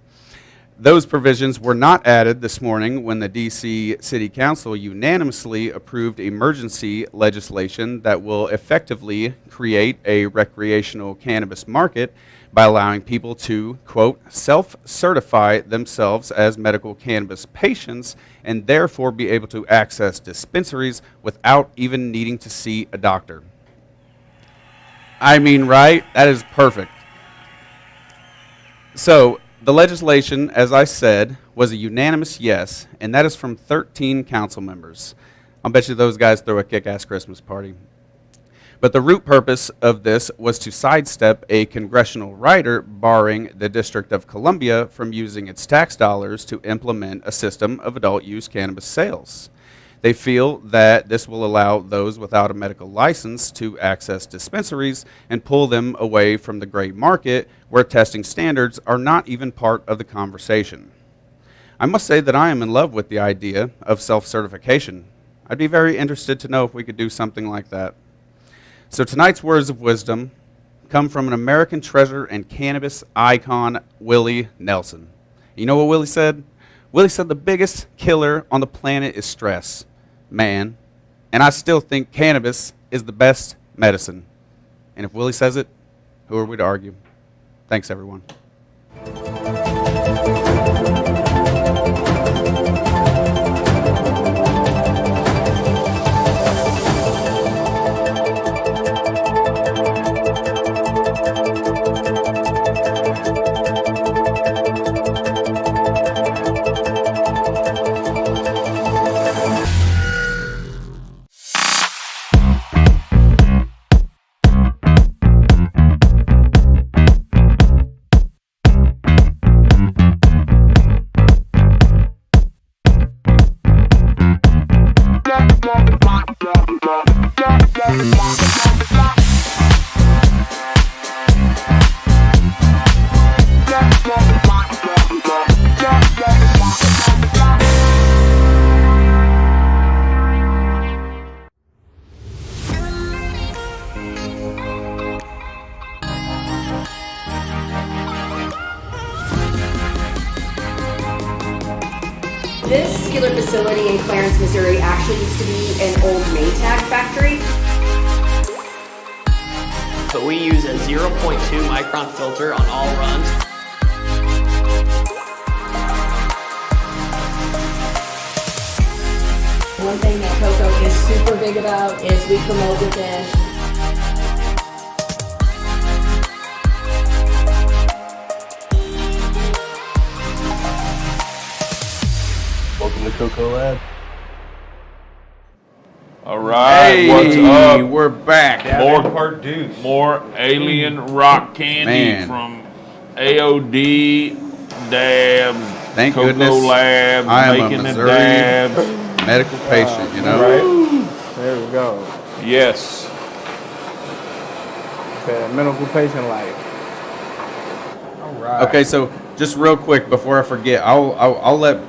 Those provisions were not added this morning when the D.C. City Council unanimously approved emergency legislation that will effectively create a recreational cannabis market by allowing people to, quote, self-certify themselves as medical cannabis patients and therefore be able to access dispensaries without even needing to see a doctor. I mean, right? That is perfect. So, the legislation, as I said, was a unanimous yes, and that is from 13 council members. I'll bet you those guys throw a kick-ass Christmas party. But the root purpose of this was to sidestep a congressional rider barring the District of Columbia from using its tax dollars to implement a system of adult-use cannabis sales. They feel that this will allow those without a medical license to access dispensaries and pull them away from the gray market where testing standards are not even part of the conversation. I must say that I am in love with the idea of self-certification. I'd be very interested to know if we could do something like that. So tonight's words of wisdom come from an American treasure and cannabis icon, Willie Nelson. You know what Willie said? Willie said the biggest killer on the planet is stress. Man, and I still think cannabis is the best medicine. And if Willie says it, who are we to argue? Thanks, everyone.
particular facility in Clarence, Missouri actually used to be an old Maytag factory.
So we use a 0.2 micron filter on all runs.
One thing that Coco is super big about is we promote within.
Welcome to Coco Lab.
All right,
Hey,
what's up?
we're back.
More-
part deuce.
More alien rock candy
Man.
from AOD Dabs.
Thank
Coco
goodness
Labs,
I am a
making the
Missouri
dabs.
medical patient, you know.
There we go.
Yes.
Okay, medical patient life.
All right.
Okay, so just real quick before I forget, I'll let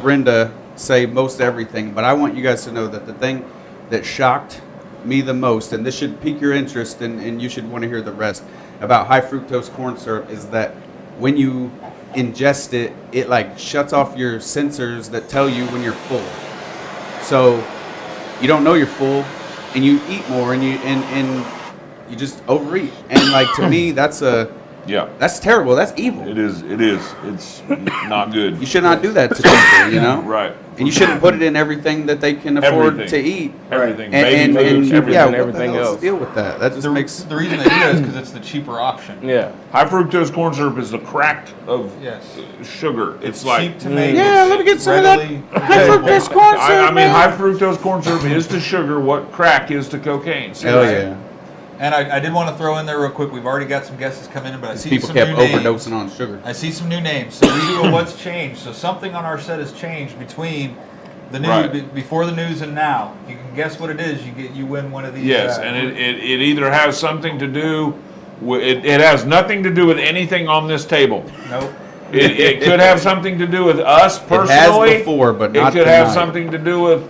Brenda say most everything, but I want you guys to know that the thing that shocked me the most, and this should pique your interest, and you should want to hear the rest about high fructose corn syrup, is that when you ingest it, it like shuts off your sensors that tell you when you're full. So you don't know you're full, and you eat more, and you just overeat. And like to me, that's terrible. That's evil.
It is. It's not good.
You should not do that to people, you know?
Right.
And you shouldn't put it in everything that they can afford
Everything.
to eat.
Everything.
And,
Baby
and,
food,
and
everything.
yeah,
and
what
everything
the hell's
else.
the deal with that? That just makes
The reason they do that is because it's the cheaper option.
Yeah.
High fructose corn syrup is the crack of
Yes.
sugar. It's like
cheap to make.
Yeah,
it's
let me get some of that
readily
high
available.
fructose corn syrup.
I mean,
man.
high fructose corn syrup is to sugar what crack is to cocaine. See
Hell
that?
yeah.
And I did want to throw in there real quick. We've already got some guesses coming in, but I see
People
some
kept
new names.
overdosing on sugar.
I see some new names. So we do a what's changed. So something on our set has changed between the news,
Right.
before the news and now. If you can guess what it is, you win one of these.
Yes, and it either has something to do with it has nothing to do with anything on this table.
Nope.
It could have something to do with us personally.
It has before, but not
It could have
tonight.
something to do with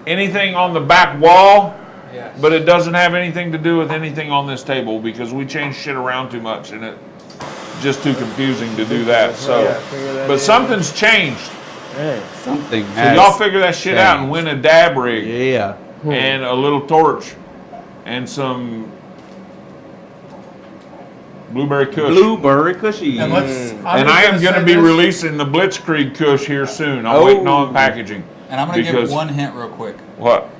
anything on the back wall.
Yes.
But it doesn't have anything to do with anything on this table because we change shit around too much and it's just too confusing to do that. So,
figure that
but
in.
something's changed.
Yeah.
Something
So
has
y'all figure that shit out and win a dab rig
Yeah.
and a little torch and some blueberry kush.
Blueberry cushy.
And let's.
And I am going to be releasing the Blitzkrieg Kush here soon. I'm waiting on packaging.
And I'm going to give
because-
one hint real quick.
What?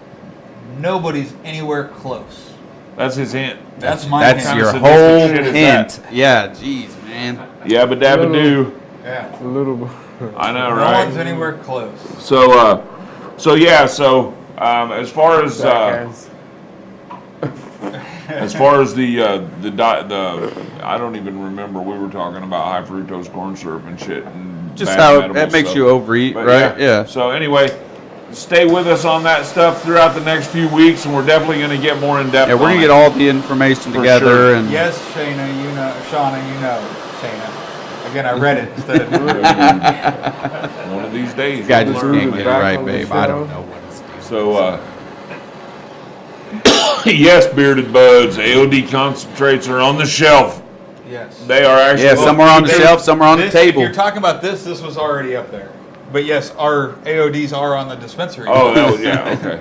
Nobody's anywhere close.
That's his hint.
That's my
That's
hint.
your
sadistic
whole
shit is
hint. Yeah, jeez, man.
Yabba dabba doo.
Yeah.
A little.
I know,
No
right?
one's anywhere close.
So, as far as as far as the I don't even remember. We were talking about high fructose corn syrup and shit, and
Just
bad
how
medible
that makes
stuff.
you overeat,
But
right? Yeah.
So anyway, stay with us on that stuff throughout the next few weeks, and we're definitely going to get more in depth.
Yeah, we're
on
gonna
it.
get all the information
For
together
sure.
and
Yes, Shayna, you know. Shauna, you know. Shayna. Again, I read it instead of.
One of these days,
guy
you'll
just
learn,
can't
man.
get it
back
right,
on the
babe. I don't
show.
know what it's doing.
So, yes, bearded buds, AOD concentrates are on the shelf.
Yes.
They are actually.
Yeah, some are on the shelf, some are on the
This-
table.
If you're talking about this was already up there. But yes, our AODs are on the dispensary.
Oh, that was okay.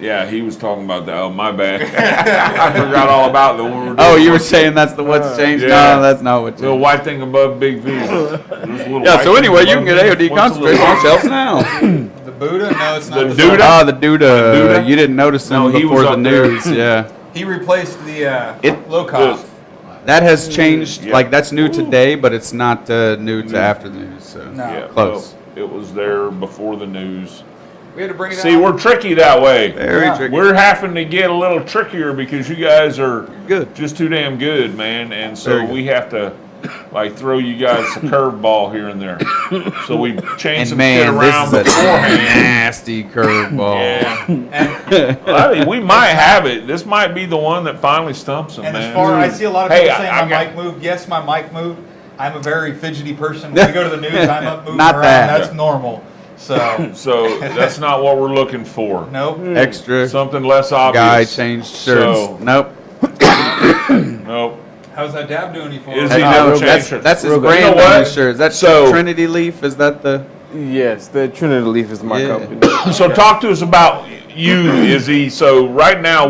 Yeah, he was talking about that. Oh, my bad. I forgot all about the one.
Oh, you were saying that's the what's changed?
Yeah.
No, that's not what
Little
changed.
white thing above Big V.
Yeah, so anyway, you can get AOD concentrates on shelves now.
The Buddha? No, it's not.
The
the
Duda?
Oh, the Duda.
Duda?
You didn't notice him
No, he
before
was
the
up there.
news. Yeah.
He replaced the
It-
low cost.
That has changed.
Yeah.
Like, that's new today, but it's not new to after the news. So.
No.
Yeah,
Close.
well, it was there before the news.
We had to bring it
See,
out.
we're tricky that way.
Very
Yeah.
tricky.
We're having to get a little trickier because you guys are
Good.
just too damn good, man. And so
Very good.
we have to like throw you guys a curveball here and there. So we change
And
some shit
man,
around
this is a
beforehand.
nasty curveball.
Yeah. Well, I mean, we might have it. This might be the one that finally stumps them,
And
man.
as far I see a lot of
Hey,
people saying
I
my
got-
mic moved. Yes, my mic moved. I'm a very fidgety person. When we go to the news, I'm up moving
Not
around.
that.
That's normal. So,
So that's not what we're looking for.
nope.
Extra
Something less obvious.
guy changed shirts.
So-
Nope.
Nope.
How's that dab doing you for?
Is
Hey,
he
no,
never
that's
changed it?
his
You know
brand
what?
on his shirt. Is that
So-
Trinity Leaf? Is that the?
Yes, the Trinity Leaf is my
Yeah.
company.
So talk to us about you, Izzy. So right now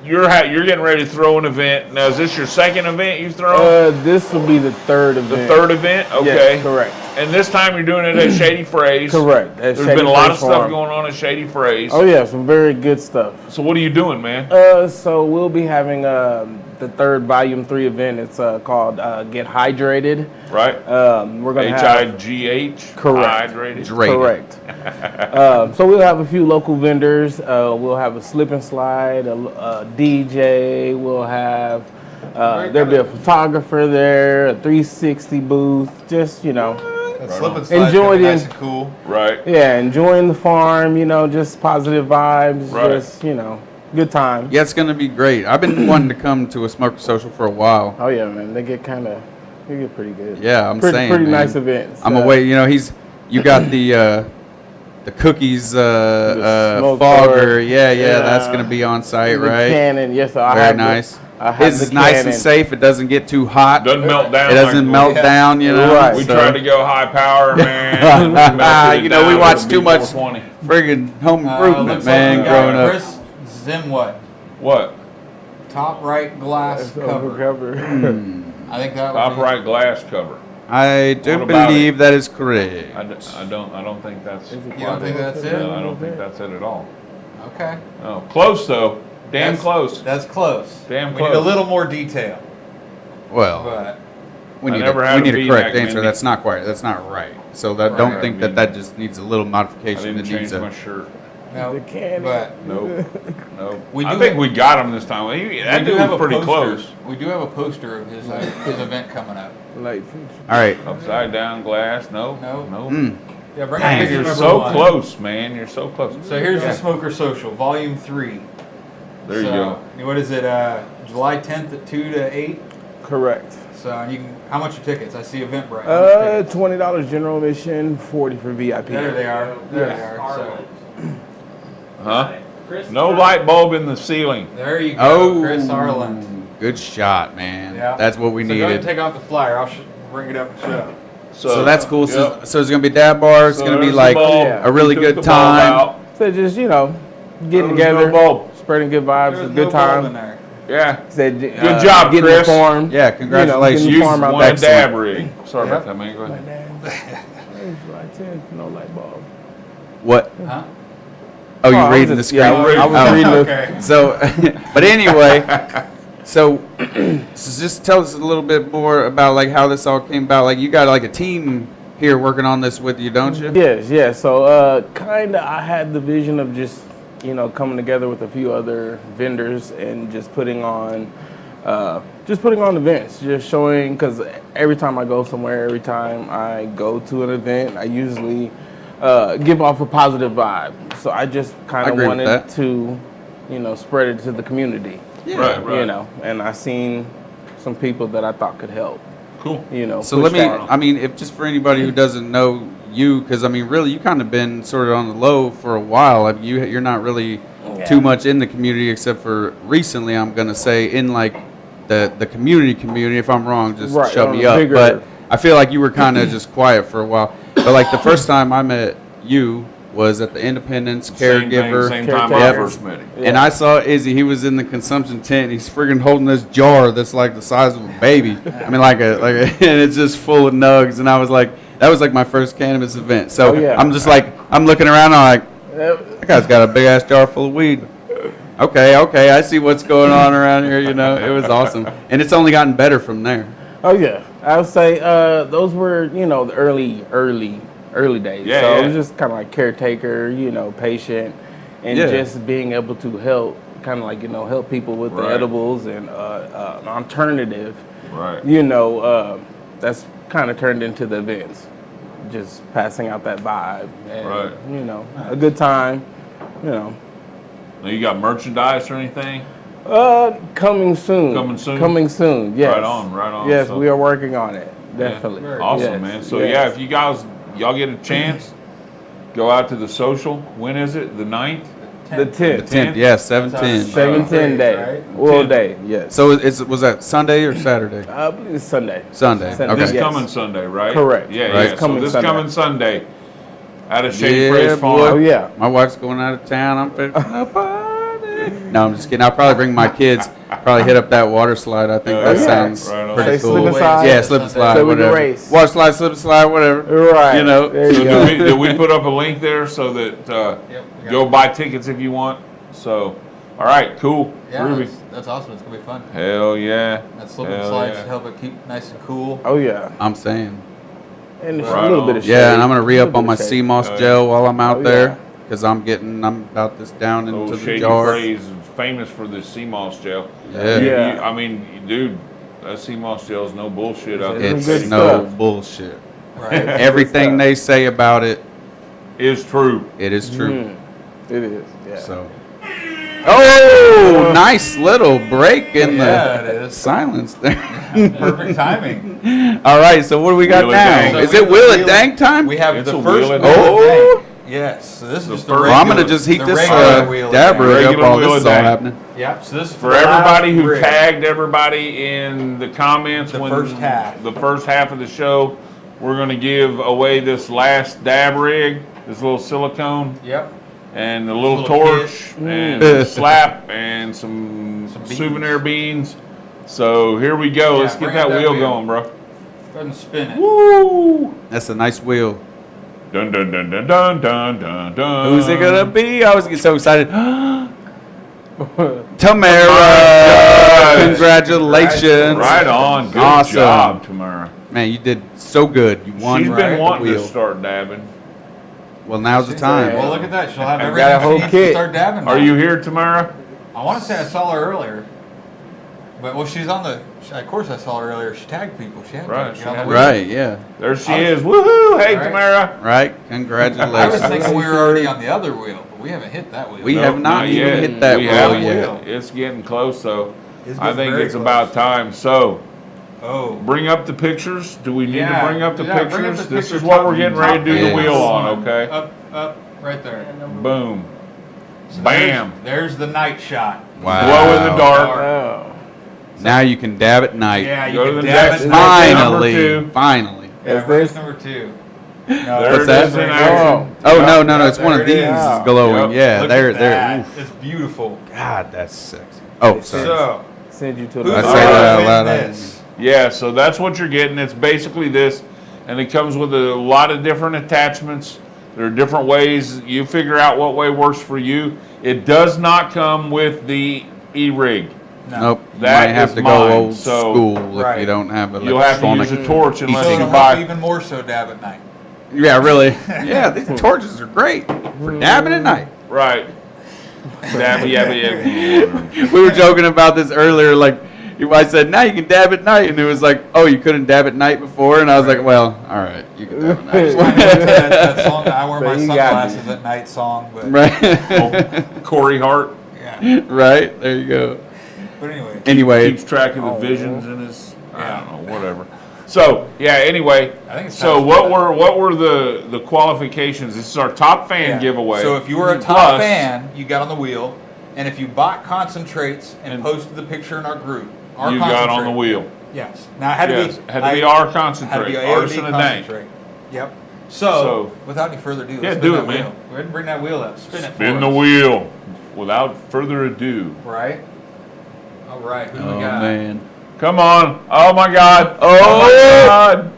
you're getting ready to throw an event. Now, is this your second event you've thrown?
This will be the third event.
The third event? Okay.
Yes, correct.
And this time you're doing it at Shady Phrase.
Correct. At
There's
Shady
been a lot of
Phrase
stuff
Farm.
going on at Shady Phrase.
Oh yeah, some very good stuff.
So what are you doing, man?
So we'll be having the third Volume 3 event. It's called Get Hydrated.
Right?
We're gonna have
HIGH?
Correct.
Hydrated.
Correct. So we'll have a few local vendors. We'll have a slip and slide, a DJ. We'll have there'll be a photographer there, a 360 booth. Just
Slip and slide
enjoy
nice
the
and cool.
Right.
yeah, enjoying the farm. Just positive vibes.
Right.
Just good time.
Yeah, it's gonna be great. I've been wanting to come to a smoker social for a while.
Oh yeah, man. They get pretty good.
Yeah, I'm
pretty,
saying,
pretty
man.
nice events.
I'm away. You got the cookies
smoker.
fogger. Yeah, that's gonna be on site,
The
right?
cannon. Yes, so I
Very
have
nice.
I have
His
the
is nice
cannon.
and safe. It doesn't get too hot.
Doesn't melt down.
It doesn't melt down,
Right.
We
so-
tried to go high power, man. We melted it
we
down
watched
to
too much
B420.
friggin' home improvement,
Looks
man,
like we got
growing up.
Chris Zimwat,
What?
top right glass cover.
Cover.
I think that
Top
would
right glass cover.
I do
What about
believe that is correct.
I don't think that's.
You don't think that's it?
No, I don't think that's it at all.
Okay.
No, close though. Damn
That's-
close.
That's close.
Damn
We need a
close.
little more detail.
Well,
But
we
I
need
never
a,
had
we
a
need a
V-neck,
correct answer.
Mindy.
That's not quite. That's not right. So that don't
Right.
think that just needs a little
I
modification.
didn't
It
change
needs
my
a.
shirt.
no,
The cannon.
but
Nope. Nope.
We
I
do
think
have-
we got him this time. That
we
dude
do have
was
a
pretty
poster.
close.
We do have a poster of his event coming up.
Like,
All right.
Upside down glass. No.
No.
No.
Mm.
Yeah, bring
Dang,
up picture
You're
number
so
one.
close, man. You're so close.
So here's the Smoker Social, Volume 3.
There you go.
What is it? July 10th at 2 to 8.
correct.
So and you can. How much are tickets? I see Eventbrite. How much tickets?
$20 general admission, 40 for VIP.
There they are. There they are. So
Huh? No light bulb in the ceiling.
there you go,
Oh,
Chris Arland.
good shot, man.
Yeah.
That's what we
So go ahead and
needed.
take off the flyer. I'll bring it up and show.
So that's cool. So,
yep.
so it's gonna be dab bar. It's
So
gonna be
there's the
like
bulb.
Yeah.
a really
We took
good
the bulb
time.
out.
So just, getting
There was
together,
no bulb.
spreading good vibes,
There's
a
no
good
bulb in
time.
there.
Yeah.
Said,
Good job,
getting
Chris.
the farm.
Yeah, congratulations.
getting
You
the farm out
won
there.
a dab rig. Sorry about
Yep.
that, man. Go ahead.
July 10th, no light bulb.
What?
Huh?
Oh,
I
you're
was
reading the
just-
screen.
yeah, I was
Oh.
reading the.
Okay.
So, but anyway, so just tell us a little bit more about like how this all came about. Like you got like a team here working on this with you, don't you?
Yes. So, I had the vision of just, coming together with a few other vendors and just putting on events, just showing, because every time I go somewhere, every time I go to an event, I usually give off a positive vibe. So I just kind of
agree with
wanted
that.
to, spread it to the community.
Right, right.
And I seen some people that I thought could help.
Cool.
So let me, if just for anybody who doesn't know you, because really you kind of been sort of on the low for a while. Like you're not really too much in the community except for recently. I'm gonna say in like the community. If I'm wrong, just
Right,
shut
on
me
a
up.
bigger-
But I feel like you were kind of just quiet for a while. But like the first time I met you was at the Independence Caregiver.
Same time I
Yep.
first met him.
And I saw Izzy. He was in the consumption tent. He's friggin' holding this jar that's like the size of a baby. I mean, and it's just full of nugs. And I was like, that was like my first cannabis event. So
Oh, yeah.
I'm just like, I'm looking around. I'm like, that guy's got a big ass jar full of weed. Okay, I see what's going on around here. It was awesome, and it's only gotten better from there.
Oh yeah, I would say those were the early days.
Yeah,
so
yeah.
it was just kind of like caretaker, patient, and
Yeah.
just being able to help, kind of like help people with the
Right.
edibles and an alternative.
Right.
That's kind of turned into the events, just passing out that vibe, and
Right.
a good time.
Now you got merchandise or anything?
Coming soon. Coming soon. Yes.
Right on.
Yes,
So-
we are working on it. Definitely.
Awesome,
Yes,
man. So
yes.
yeah, if y'all get a chance, go out to the social. When is it? The 9th?
The 10th.
10th, yeah, 7/10.
7/10 day.
Right?
World Day, yes.
So was that Sunday or Saturday?
I believe it's Sunday.
Sunday.
Sunday.
Okay.
This
Yes.
coming Sunday, right?
Correct.
Yeah,
Right.
yeah.
Coming
So this
Sunday.
coming Sunday, out of Shady
Yeah,
Praise Farm.
boy.
Oh, yeah.
My wife's going out of town. I'm fixing a party. No, I'm just kidding. I'll probably bring my kids. Probably hit up that water slide. I think
Oh,
that
yeah.
sounds
Right on.
pretty
Say
cool.
slip and slide.
Yeah, slip and slide,
So we can
whatever.
race.
Water slide, slip and slide, whatever.
Right.
You know.
There
So
you go.
did we put up a link there so that
Yep, we got
go
it.
buy tickets if you want? So, all right, cool,
Yeah,
groovy.
that's awesome. It's gonna be fun.
Hell yeah.
That slip and
Hell
slide
yeah.
should help it keep nice and cool.
Oh, yeah.
I'm saying.
And it's
Right
a little
on.
bit of shade.
Yeah, and I'm gonna
A
re-up
little
on my
bit of
sea
shade.
moss
Oh, yeah.
gel while I'm out
Oh,
there
yeah.
because I'm about this down into
Old
the
Shady
jar.
Praise is famous for this sea moss gel.
Yeah.
Yeah.
I mean, dude, that sea moss gel is no bullshit out there.
Some
It's
good
no
stuff.
bullshit.
Right.
Everything they say about it,
Is true.
it is true.
Mm, it is, yeah.
So. Oh, nice little break in
Yeah,
the
it is.
silence there.
Perfect timing.
All right, so what do we got
Wheel it
now?
dank.
So
Is
we
it
have
Wheel
the
It Dank time?
We have
It's
the
a
first
wheel it
wheel
dank.
dank. Yes. So this is
The
just the
first-
regular.
Well, I'm gonna just heat
the
this
regular wheel
dab
dank.
rig up
Regular
while
Wheel
this is
It
all
Dank.
happening.
Yep. So this is
For
the
everybody
last
who
rig.
tagged everybody in the comments
The
when
first half.
the first half of the show, we're going to give away this last dab rig, this little silicone,
Yep.
and a little
Little
torch, and a slap, and some
beans.
souvenir beans. So here we go.
Yeah,
Let's get
bring
that
up that
wheel
wheel.
going, bro.
Go ahead and spin it.
Woo!
That's a nice wheel.
Dun dun dun dun dun dun dun dun.
Who's it gonna be? I was getting so excited. Tamara,
gosh.
congratulations!
Right on. Good
Awesome.
job, Tamara.
Man, you did so good. You won.
She's been
the
wanting to
wheel.
start dabbing.
Well, now's the time.
Well, look at that. She'll have
I've
everything
got a whole
she needs
kit.
to start dabbing.
Are
now.
you here, Tamara?
I want to say I saw her earlier. But, well, she's on the... Of course I saw her earlier. She tagged people. She had
Right,
to
she
get on the
had-
wheel.
Right? Yeah.
There she
I was-
is. Woohoo! Hey,
Right.
Tamara.
Right.
I was
Congratulations.
thinking we were already on the other wheel, but we haven't hit that wheel.
We
Nope,
have not even
yet.
hit that
We
wheel
haven't
yet.
It's getting close, so
It's
I
getting
think
very
it's
close.
about time. So
Oh.
bring up the pictures. Do we need
Yeah,
to bring up the
yeah, bring up
pictures?
the
This
picture
is what
top-
we're getting ready to do the
top
wheel
is.
on, okay?
Up, right there.
Boom.
So
Bam.
There's the night shot.
Wow.
Glow in the dark.
Oh.
Now you can dab at night.
Yeah, you
Go to
can
the
dab
next
it.
number
Finally.
two.
Finally.
Yeah,
Is
where's
this-
number 2?
There
What's
it
that?
is in
Oh.
action.
Oh,
Yep.
no, no, no. It's one
There
of
it
these
is.
is glowing.
Yep.
Yeah,
Look
there,
at
there.
that.
Oof.
It's beautiful.
God, that's sexy. Oh, sorry.
So,
Send you to
who's
I
the
say that out
gonna
loud,
win
I
this?
Yeah, so that's what you're getting. It's basically this, and it comes with a lot of different attachments. There are different ways. You figure out what way works for you. It does not come with the e-rig.
Nope. You
That
might have
is
to go
mine,
old
so-
school if
Right.
you don't have an
You'll have to
electronic.
use a torch unless
So
you
it'll
can
help
buy.
even more so dab at night.
Yeah, really. Yeah, these torches are great for dabbing at night.
Right. Dabby, yabby, yabby.
We were joking about this earlier. Like, I said, now you can dab at night, and it was like, oh, you couldn't dab at night before, and I was like, well, all right, you can dab at
that song, I wear
So
my
you got
sunglasses at night song, but
night.
Oh,
Right.
Corey Hart
yeah.
Right. There you go.
But anyway,
Anyway,
keeps track of the visions in his. I don't know, whatever. So yeah. Anyway,
I think it's
so
time to
what
split
were the qualifications? This is our top fan
yeah.
giveaway.
So if you were a top
Plus-
fan, you got on the wheel, and if you bought concentrates and
And
posted the picture in our group, our
you got on the
concentrate-
wheel.
Yes. Now it had
Yes,
to be
had to be our
had to
concentrate,
be AOD
artisan and dank.
concentrate. Yep.
So-
So, without any further ado,
Yeah,
let's
do
spin
it,
that
man.
wheel. Go ahead and bring that wheel up. Spin it for
Spin the
us.
wheel. Without further ado,
Right. All right. Who do
oh
we got?
man,
come on! Oh my God!
Oh!
my God!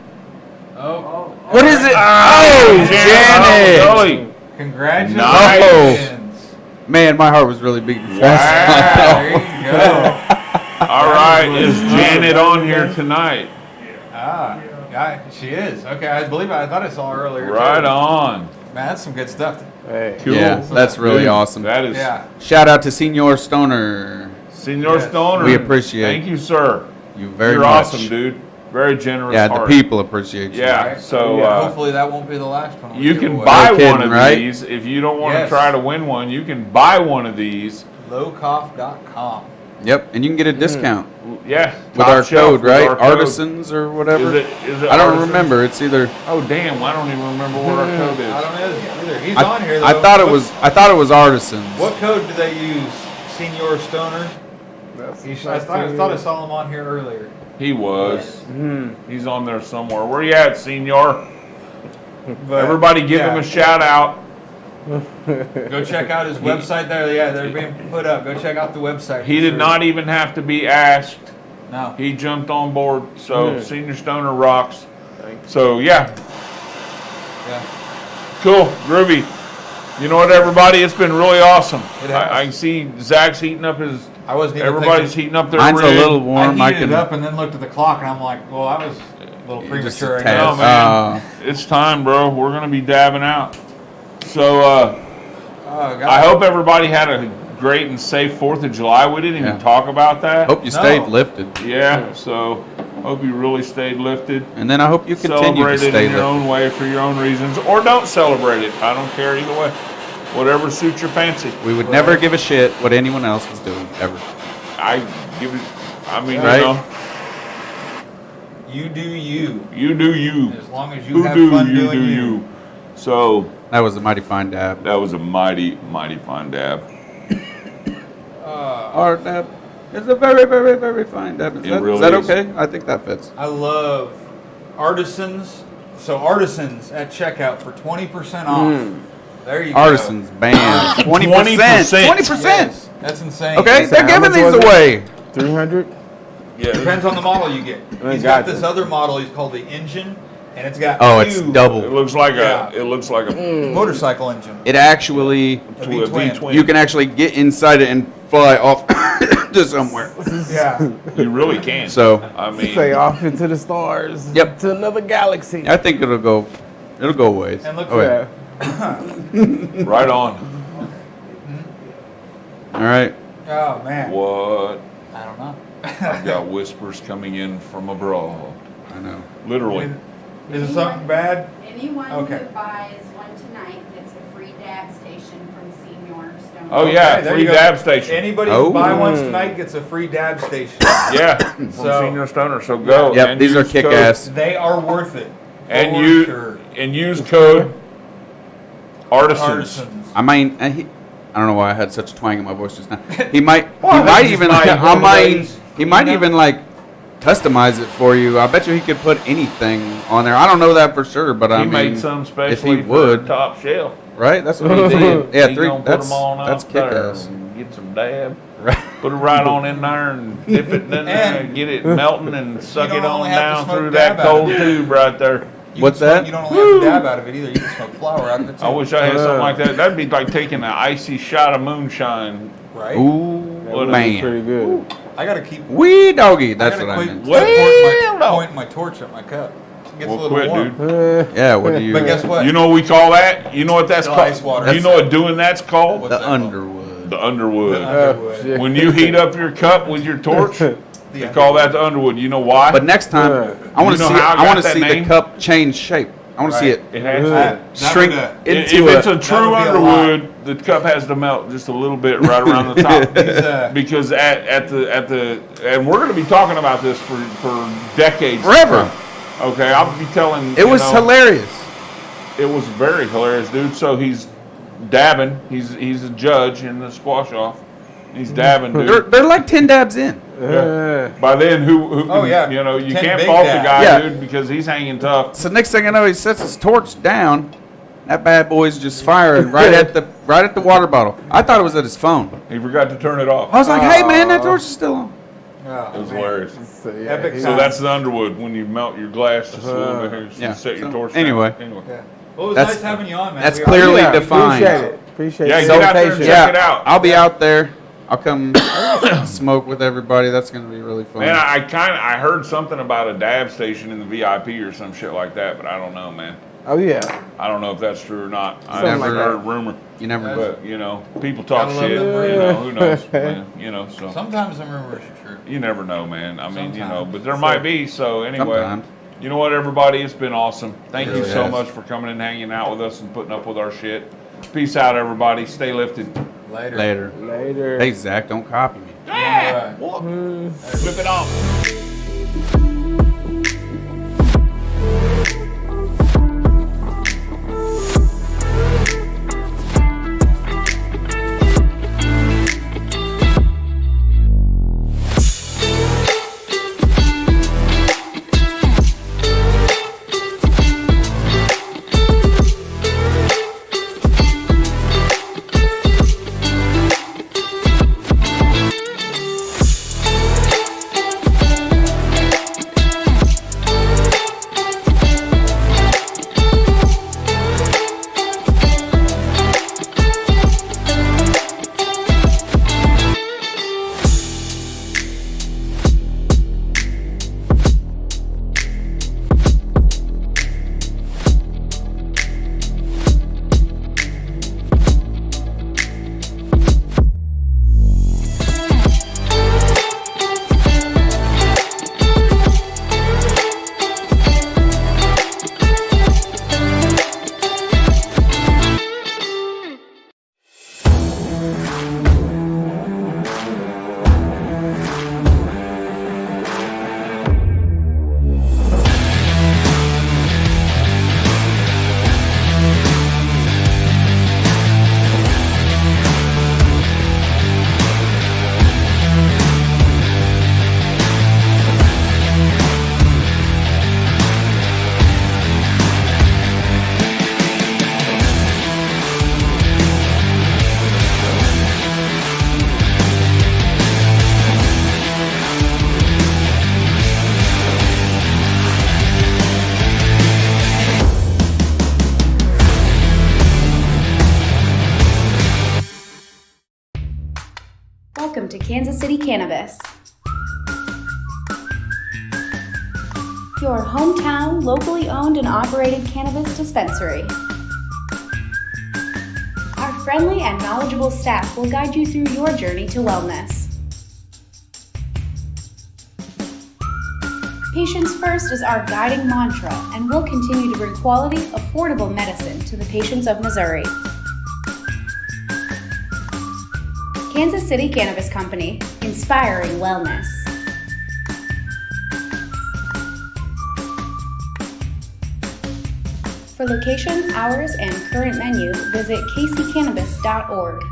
Oh,
what is it?
Ah,
Oh,
Janet!
Janet!
Sully.
congratulations.
Man, my heart was really beating
Wow.
fast.
There you go.
All right, is Janet on here tonight?
Ah, yeah, she is. Okay, I thought I saw her earlier.
Right
too.
on.
Man, that's some good stuff.
Hey.
Cool.
Yeah, that's really
Dude,
awesome.
That is.
Yeah.
Shout out to Senior Stoner.
Senor
Yes.
Stoner.
We appreciate
Thank you, sir.
you very
You're
much.
awesome, dude. Very generous.
Yeah, the
heart.
people appreciate you.
Yeah.
Right?
So
hopefully that won't be the last one. we
you
give
can
away.
buy
No kidding,
one of
right?
these if you don't want to
Yes.
try to win one. You can buy one of these.
lowcough.com.
Yep, and you can get a discount.
Yeah.
with
top
our
shelf
code,
with
right?
our code.
Artisans or whatever.
Is it
I don't
Artisans?
remember. It's either.
Oh damn! I don't even remember what our code is.
I don't know either. He's on here though.
I thought it was Artisans.
What code do they use? Senior Stoner. I thought I saw him on here earlier.
He was. He's on there somewhere. Where you at, Senior?
But,
Everybody give him a shout out.
Go check out his website there. Yeah, they're being put up. Go check out the website.
He did not even have to be asked.
No.
He jumped on board. So Senior Stoner rocks. So yeah. Cool, groovy. You know what, everybody? It's been really awesome. I can see Zach's heating up his.
I wasn't even
Everybody's
thinking,
heating up their
Mine's
rig.
a little warm.
I heated it up and then looked at the clock and I'm like, well, I was a little
Just a
premature. I
tad.
No,
guess.
man. It's time, bro. We're gonna be dabbing out. So
God.
I hope everybody had a great and safe 4th of July. We didn't even talk about that.
Hope you stayed lifted.
Yeah. So hope you really stayed lifted.
And then I hope you continue
Celebrate
to
it
stay
in your
lifted.
own way for your own reasons, or don't celebrate it. I don't care either way. Whatever suits your fancy.
We would never give a shit what anyone else was doing, ever.
I give it. I mean,
Right?
you know,
You do you.
you do you.
As long as you
Who
have
do
fun
you
doing
do
you.
you? So
That was a mighty fine dab.
that was a mighty, mighty fine dab.
Our dab is a very, very, very fine dab. Is that,
really
is that
is.
okay? I think that fits.
I love Artisans. So Artisans at checkout for 20% off. There you
Artisans band 20%.
20%.
20%.
Yes, that's insane.
Okay, they're giving these away.
300.
Yeah.
Depends on the model you get.
I
He's
got
got this
you.
other model. He's called the Engine, and it's got
Oh, it's
It
double.
looks like
Yeah.
a. It looks like a.
motorcycle engine.
It actually,
A
a
V-twin.
V-twin.
you can actually get inside it and fly off to somewhere.
Yeah.
You really can.
So
I mean,
Say off into the stars.
Yep.
To another galaxy.
I think it'll go a ways.
And look
Oh, yeah.
right on.
All right.
Oh man.
What?
I don't know.
I've got whispers coming in from abroad.
I know.
Literally.
Is it something bad?
Anyone
Okay.
who buys one tonight gets a free dab station from Senior Stone.
Oh yeah,
Okay, there
free
you go.
dab station.
Anybody
Oh.
who buy one tonight gets a free dab station.
Yeah, from
So-
Senior Stoner. So go.
Yep,
and
these are
use code-
kick-ass.
They are worth it.
And
for
you
sure.
and use code Artisans.
Artisans.
I mean, I don't know why I had such a twang in my voice just now. He might,
Well,
he might
he's
even,
like
I
one of
might,
those,
he might
you know?
even like customize it for you. I bet you he could put anything on there. I don't know that for sure, but I
He
mean,
made some
if
specially
he
for
would,
top shelf.
right? That's what he did. Yeah,
He
three.
gonna put
That's
them on
that's
out
kick
there
ass.
and get some dab.
Right.
Put it right on in there and dip it in there and get it melting and suck
don't
it on
only have to
down
smoke
through
dab
that
out of
cold
it.
tube right there.
You
What's
can smoke-
that?
You don't only have to dab out of it either. You can smoke flower out of it too.
I wish I had something like that. That'd be like taking an icy shot of moonshine.
Right?
Ooh,
What
Pretty
man,
good.
I gotta keep.
wee doggy.
I
That's
gotta
what I
quit,
meant.
Well,
point my torch at my cup. It gets a
Well,
little
quit,
warm.
dude.
Yeah, what do you?
But guess what?
You know what we call that? You know what that's
Still
called?
ice water.
You know what doing that's called?
What's
The
that called?
Underwood.
The Underwood.
Underwood.
shit.
When you heat up your cup with your torch, they call that the Underwood. You know why?
But next time, I want
You
to
know
see.
how I
I want
got
to
that
see
name?
the cup change shape. I want to see
Right.
it
it has to.
That
shrink
would,
If
into
it's a
That
true
would be a
Underwood, the cup has to melt just a little bit right around the top.
He's,
Because at the and we're going to be talking about this for decades.
forever.
Okay, I'll be telling.
It was hilarious.
It was very hilarious, dude. So he's dabbing. He's a judge in the squash off. He's dabbing, dude.
They're like 10 dabs in.
By then, who can,
Oh, yeah.
you know, you
10
can't
big
fault the
dabs.
guy,
Yeah.
dude, because he's hanging tough.
So next thing I know, he sets his torch down. That bad boy's just firing right at the water bottle. I thought it was at his phone.
He forgot to turn it off.
I was like, "Hey man, that torch is still on."
It was hilarious.
So, yeah,
Epic
he-
So that's the Underwood when you melt your glass just a little bit here, so
Yeah.
you set your
So,
torch down.
anyway.
well, it was
That's-
nice having you on, man.
That's
We are-
clearly
Yeah,
defined.
Appreciate it. Appreciate
Yeah,
it.
get out there and
Patient.
check it out.
I'll be out there. I'll come smoke with everybody. That's gonna be really fun.
Man, I heard something about a dab station in the VIP or some shit like that, but I don't know, man.
Oh yeah.
I don't know if that's true or not. I
Something
never
like
heard
that.
a rumor,
You never know.
but you know, people talk
Gotta love
shit.
them
You know, who knows? Man, you know, so
Sometimes the rumors are true.
you never know, man. I mean, you know,
Sometimes.
but there might be. So anyway,
Sometimes.
you know what, everybody, it's been awesome. Thank you
really
so
has.
much for coming and hanging out with us and putting up with our shit. Peace out, everybody. Stay lifted.
Later.
Later.
Later.
Hey Zach, don't copy me.
Yeah.
All right.
Flip it off.
Welcome to Kansas City Cannabis, your hometown, locally owned and operated cannabis dispensary. Our friendly and knowledgeable staff will guide you through your journey to wellness. Patients first is our guiding mantra, and we'll continue to bring quality, affordable medicine to the patients of Missouri. Kansas City Cannabis Company, inspiring wellness. For location, hours, and current menu, visit kccannabis.org.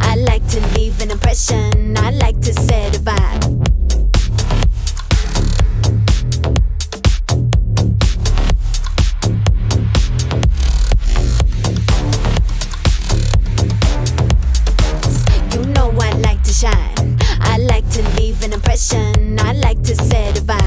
I like to leave an impression. I like to set a vibe. You know I like to shine. I like to leave an impression. I like to set a vibe.